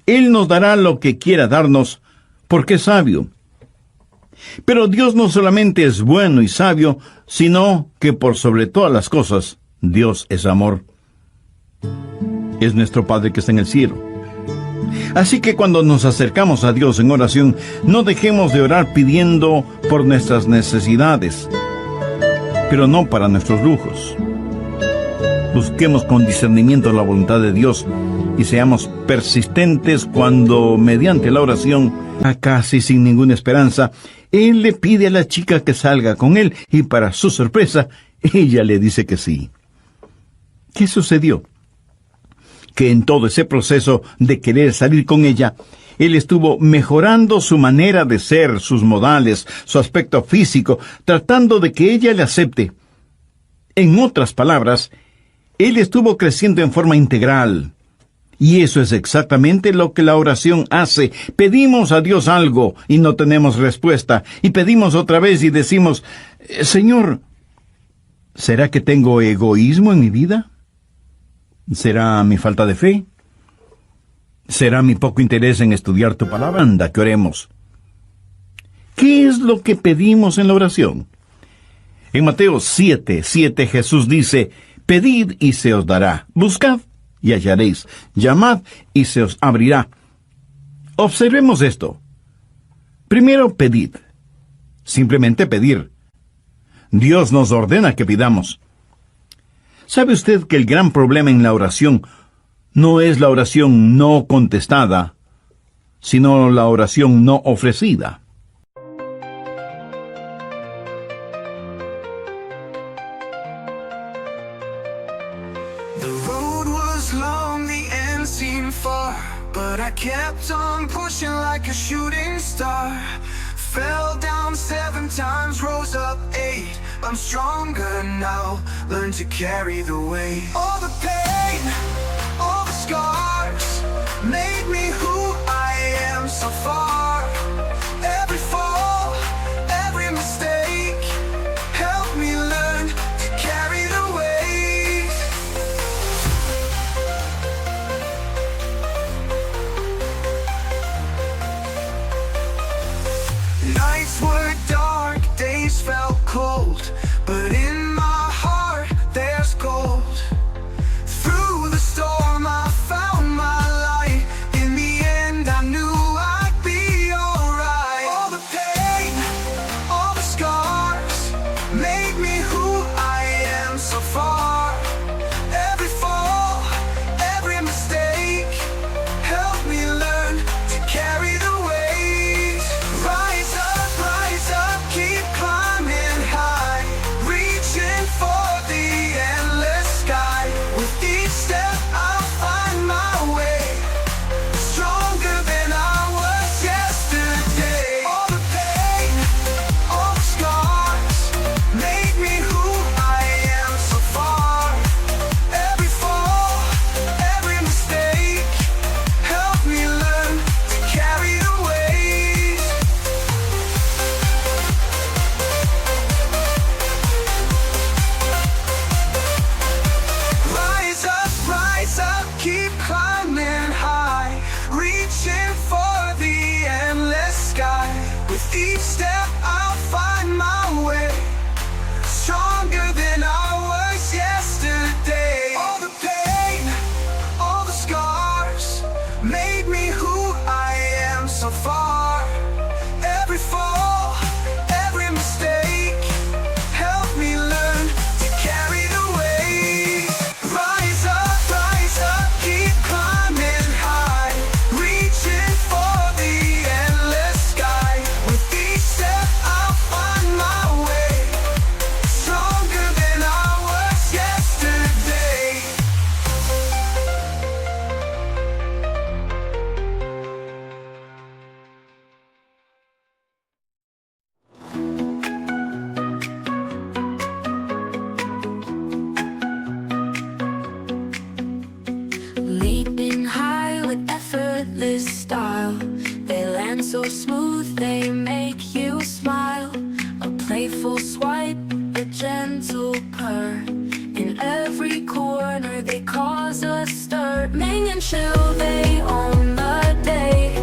Él nos dará lo que quiera darnos, porque es sabio. Pero Dios no solamente es bueno y sabio, sino que por sobre todas las cosas, Dios es amor. Es nuestro Padre que está en el cielo. Así que cuando nos acercamos a Dios en oración, no dejemos de orar pidiendo por nuestras necesidades, pero no para nuestros lujos. Busquemos con discernimiento la voluntad de Dios y seamos persistentes cuando, mediante la oración, casi sin ninguna esperanza, Él le pide a la chica que salga con él y para su sorpresa, ella le dice que sí. ¿Qué sucedió? Que en todo ese proceso de querer salir con ella, él estuvo mejorando su manera de ser, sus modales, su aspecto físico, tratando de que ella le acepte. En otras palabras, él estuvo creciendo en forma integral. Y eso es exactamente lo que la oración hace. Pedimos a Dios algo y no tenemos respuesta. Y pedimos otra vez y decimos, Señor, ¿será que tengo egoísmo en mi vida? ¿Será mi falta de fe? ¿Será mi poco interés en estudiar tu palabra? Anda, que oremos. ¿Qué es lo que pedimos en la oración? En Mateo 7:7 Jesús dice, pedid y se os dará, buscad y hallaréis, llamad y se os abrirá. Observemos esto. Primero, pedid. Simplemente pedir. Dios nos ordena que pidamos. ¿Sabe usted que el gran problema en la oración no es la oración no contestada, sino la oración no ofrecida? The road was long, the end seemed far, but I kept on pushing like a shooting star. Fell down 7 times, rose up 8. I'm stronger now, learn to carry the weight. All the pain, all the scars, made me who I am so far. Every fall, every mistake, helped me learn to carry the weight. Nights were dark, days felt cold, but in my heart there's gold. Through the storm I found my light. In the end I knew I'd be alright. All the pain, all the scars, made me who I am so far. Every fall, every mistake, helped me learn to carry the weight. Rise up, keep climbing high, reaching for the endless sky. With each step I'll find my way, stronger than I was yesterday. All the pain, all the scars, made me who I am so far. Every fall, every mistake, helped me learn to carry the weight. Rise up, keep climbing high, reaching for the endless sky. With each step I'll find my way, stronger than I was yesterday. All the pain, all the scars, made me who I am so far. Every fall, every mistake, helped me learn to carry the weight. Rise up, keep climbing high, reaching for the endless sky. With each step I'll find my way, stronger than I was yesterday. Leaping high with effortless style, they land so smooth they make you smile. A playful swipe, a gentle purr, in every corner they cause a stir. Ming and chill, they own the day,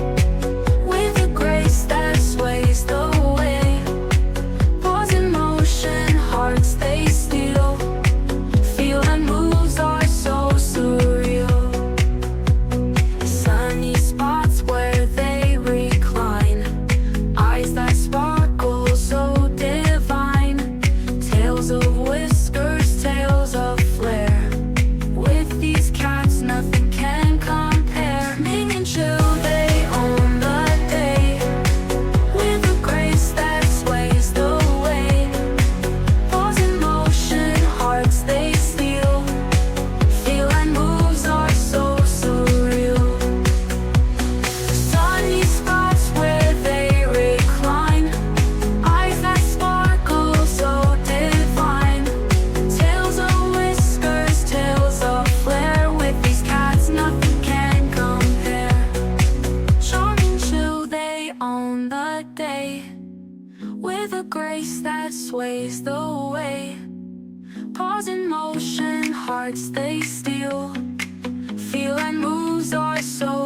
with a grace that sways the way. Pause in motion, hearts they steal, feel and moves are so surreal. Sunny spots where they recline, eyes that sparkle so divine. Tales of whiskers, tales of flair, with these cats nothing can compare.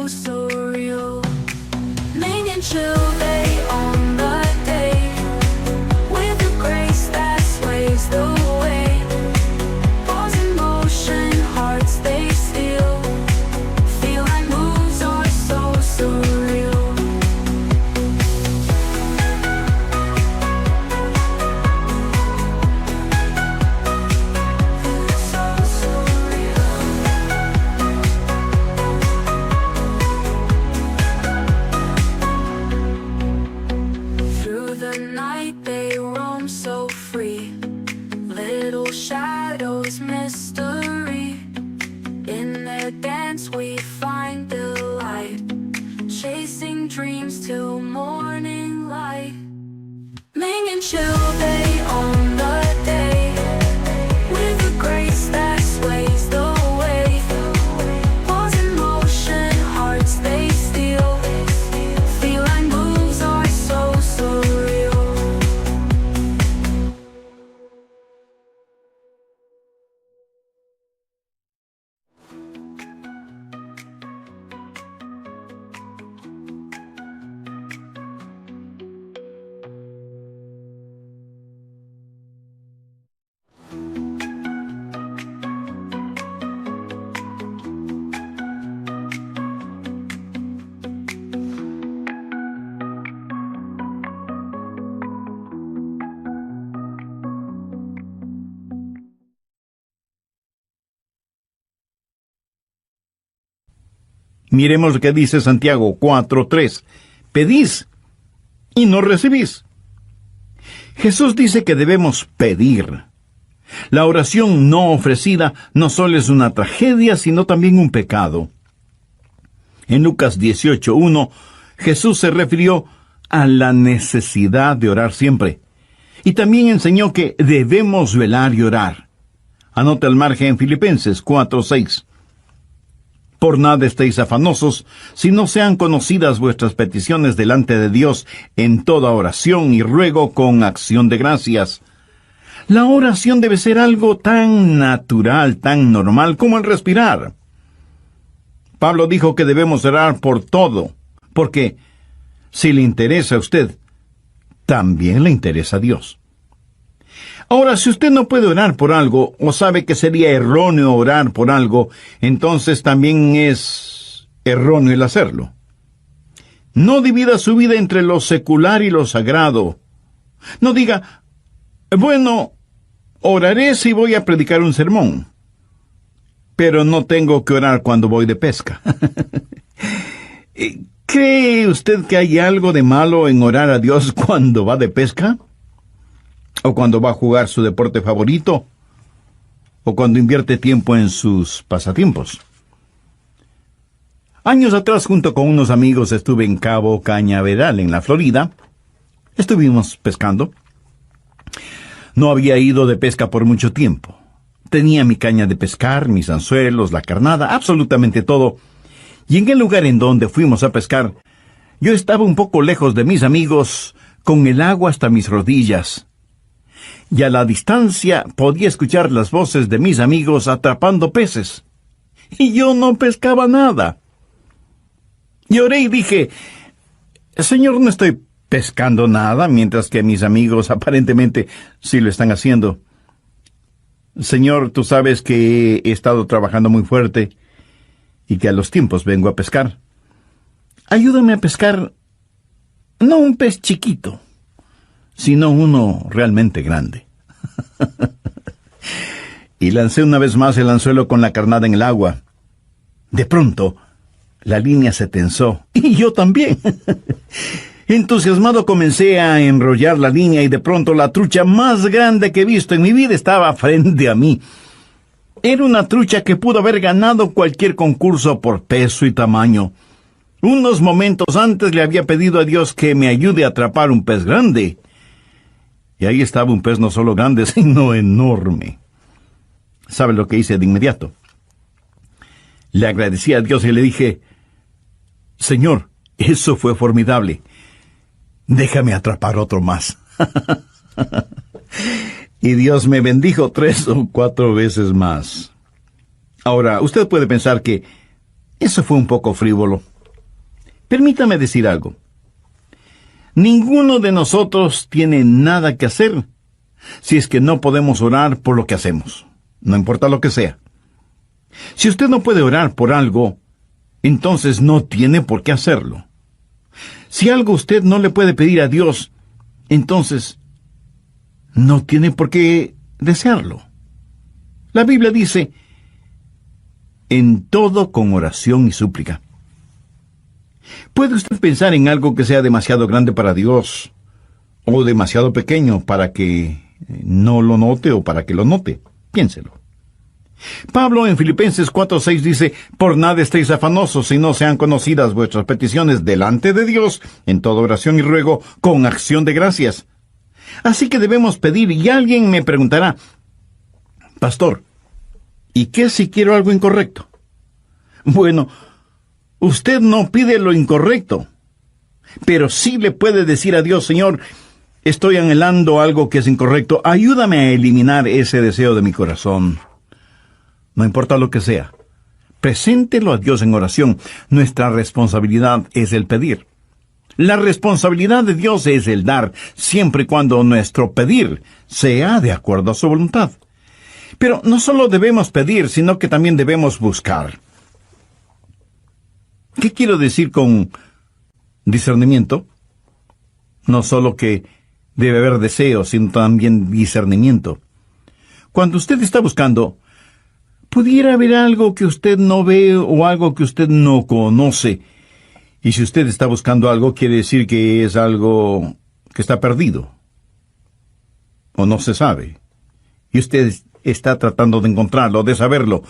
so surreal. Ming and chill, they on the day, with a grace that sways the way. Balls in motion, hearts they steal. Feel like moves are so surreal. So surreal. Through the night they roam so free. Little shadows, mystery. In their dance we find delight, chasing dreams till morning light. Ming and chill, they own the day, with a grace that sways the way. Balls in motion, hearts they steal. Feline moves are so surreal. Miremos lo que dice Santiago 4:3. Pedís y no recibís. Jesús dice que debemos pedir. La oración no ofrecida no solo es una tragedia, sino también un pecado. En Lucas 18:1, Jesús se refirió a la necesidad de orar siempre. Y también enseñó que debemos velar y orar. Anota el margen en Filipenses 4:6. Por nada estéis afanosos, si no sean conocidas vuestras peticiones delante de Dios en toda oración y ruego con acción de gracias. La oración debe ser algo tan natural, tan normal como el respirar. Pablo dijo que debemos orar por todo, porque si le interesa a usted, también le interesa a Dios. Ahora, si usted no puede orar por algo, o sabe que sería erróneo orar por algo, entonces también es erróneo el hacerlo. No divida su vida entre lo secular y lo sagrado. No diga, bueno, oraré si voy a predicar un sermón, pero no tengo que orar cuando voy de pesca. ¿Cree usted que hay algo de malo en orar a Dios cuando va de pesca? ¿O cuando va a jugar su deporte favorito? ¿O cuando invierte tiempo en sus pasatiempos? Años atrás, junto con unos amigos, estuve en Cabo Cañaveral, en la Florida. Estuvimos pescando. No había ido de pesca por mucho tiempo. Tenía mi caña de pescar, mis anzuelos, la carnada, absolutamente todo. Y en el lugar en donde fuimos a pescar, yo estaba un poco lejos de mis amigos, con el agua hasta mis rodillas. Y a la distancia podía escuchar las voces de mis amigos atrapando peces. Y yo no pescaba nada. Y oré y dije, Señor, no estoy pescando nada, mientras que mis amigos aparentemente sí lo están haciendo. Señor, tú sabes que he estado trabajando muy fuerte y que a los tiempos vengo a pescar. Ayúdame a pescar, no un pez chiquito, sino uno realmente grande. Y lancé una vez más el anzuelo con la carnada en el agua. De pronto, la línea se tensó, y yo también. Entusiasmado comencé a enrollar la línea y de pronto la trucha más grande que he visto en mi vida estaba frente a mí. Era una trucha que pudo haber ganado cualquier concurso por peso y tamaño. Unos momentos antes le había pedido a Dios que me ayude a atrapar un pez grande. Y ahí estaba un pez no solo grande, sino enorme. ¿Sabe lo que hice de inmediato? Le agradecí a Dios y le dije, Señor, eso fue formidable. Déjame atrapar otro más. Y Dios me bendijo 3 o 4 veces más. Ahora, usted puede pensar que eso fue un poco frívolo. Permítame decir algo. Ninguno de nosotros tiene nada que hacer si es que no podemos orar por lo que hacemos, no importa lo que sea. Si usted no puede orar por algo, entonces no tiene por qué hacerlo. Si algo usted no le puede pedir a Dios, entonces no tiene por qué desearlo. La Biblia dice, en todo con oración y súplica. ¿Puede usted pensar en algo que sea demasiado grande para Dios o demasiado pequeño para que no lo note o para que lo note? Piénselo. Pablo en Filipenses 4:6 dice, por nada estéis afanosos, si no sean conocidas vuestras peticiones delante de Dios, en toda oración y ruego, con acción de gracias. Así que debemos pedir, y alguien me preguntará, pastor, ¿y qué si quiero algo incorrecto? Bueno, usted no pide lo incorrecto, pero sí le puede decir a Dios, Señor, estoy anhelando algo que es incorrecto, ayúdame a eliminar ese deseo de mi corazón. No importa lo que sea, preséntelo a Dios en oración. Nuestra responsabilidad es el pedir. La responsabilidad de Dios es el dar, siempre y cuando nuestro pedir sea de acuerdo a su voluntad. Pero no solo debemos pedir, sino que también debemos buscar. ¿Qué quiero decir con discernimiento? No solo que debe haber deseo, sino también discernimiento. Cuando usted está buscando, pudiera haber algo que usted no ve o algo que usted no conoce. Y si usted está buscando algo, quiere decir que es algo que está perdido. O no se sabe. Y usted está tratando de encontrarlo, de saberlo.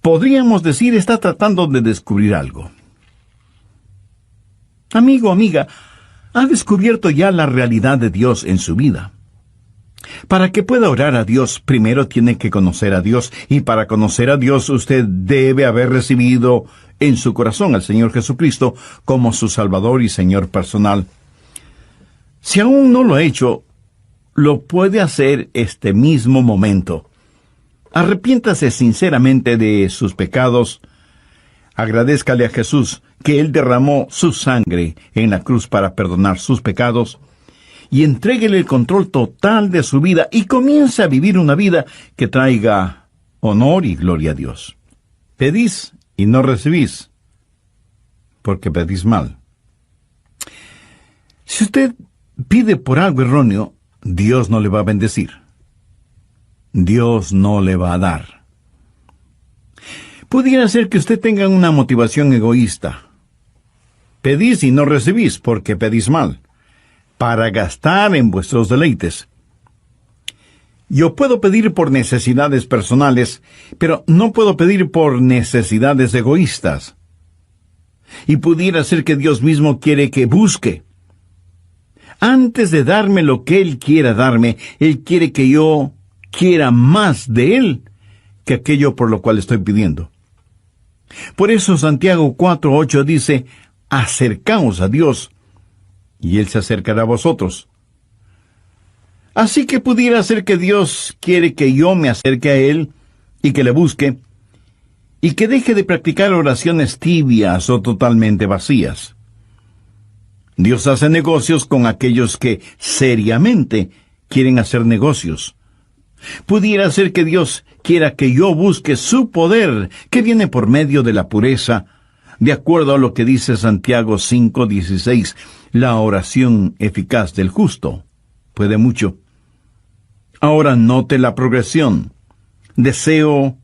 Podríamos decir, está tratando de descubrir algo. Amigo, amiga, ¿ha descubierto ya la realidad de Dios en su vida? Para que pueda orar a Dios, primero tiene que conocer a Dios, y para conocer a Dios usted debe haber recibido en su corazón al Señor Jesucristo como su Salvador y Señor personal. Si aún no lo ha hecho, lo puede hacer este mismo momento. Arrepiéntase sinceramente de sus pecados. Agradézcale a Jesús que Él derramó su sangre en la cruz para perdonar sus pecados, y entréguele el control total de su vida y comience a vivir una vida que traiga honor y gloria a Dios. Pedís y no recibís, porque pedís mal. Si usted pide por algo erróneo, Dios no le va a bendecir. Dios no le va a dar. Pudiera ser que usted tenga una motivación egoísta. Pedís y no recibís, porque pedís mal, para gastar en vuestros deleites. Yo puedo pedir por necesidades personales, pero no puedo pedir por necesidades egoístas. Y pudiera ser que Dios mismo quiere que busque. Antes de darme lo que Él quiera darme, Él quiere que yo quiera más de Él que aquello por lo cual estoy pidiendo. Por eso Santiago 4:8 dice, acercaos a Dios, y Él se acercará a vosotros. Así que pudiera ser que Dios quiere que yo me acerque a Él y que le busque, y que deje de practicar oraciones tibias o totalmente vacías. Dios hace negocios con aquellos que seriamente quieren hacer negocios. Pudiera ser que Dios quiera que yo busque su poder, que viene por medio de la pureza, de acuerdo a lo que dice Santiago 5:16, la oración eficaz del justo puede mucho. Ahora note la progresión. Deseo,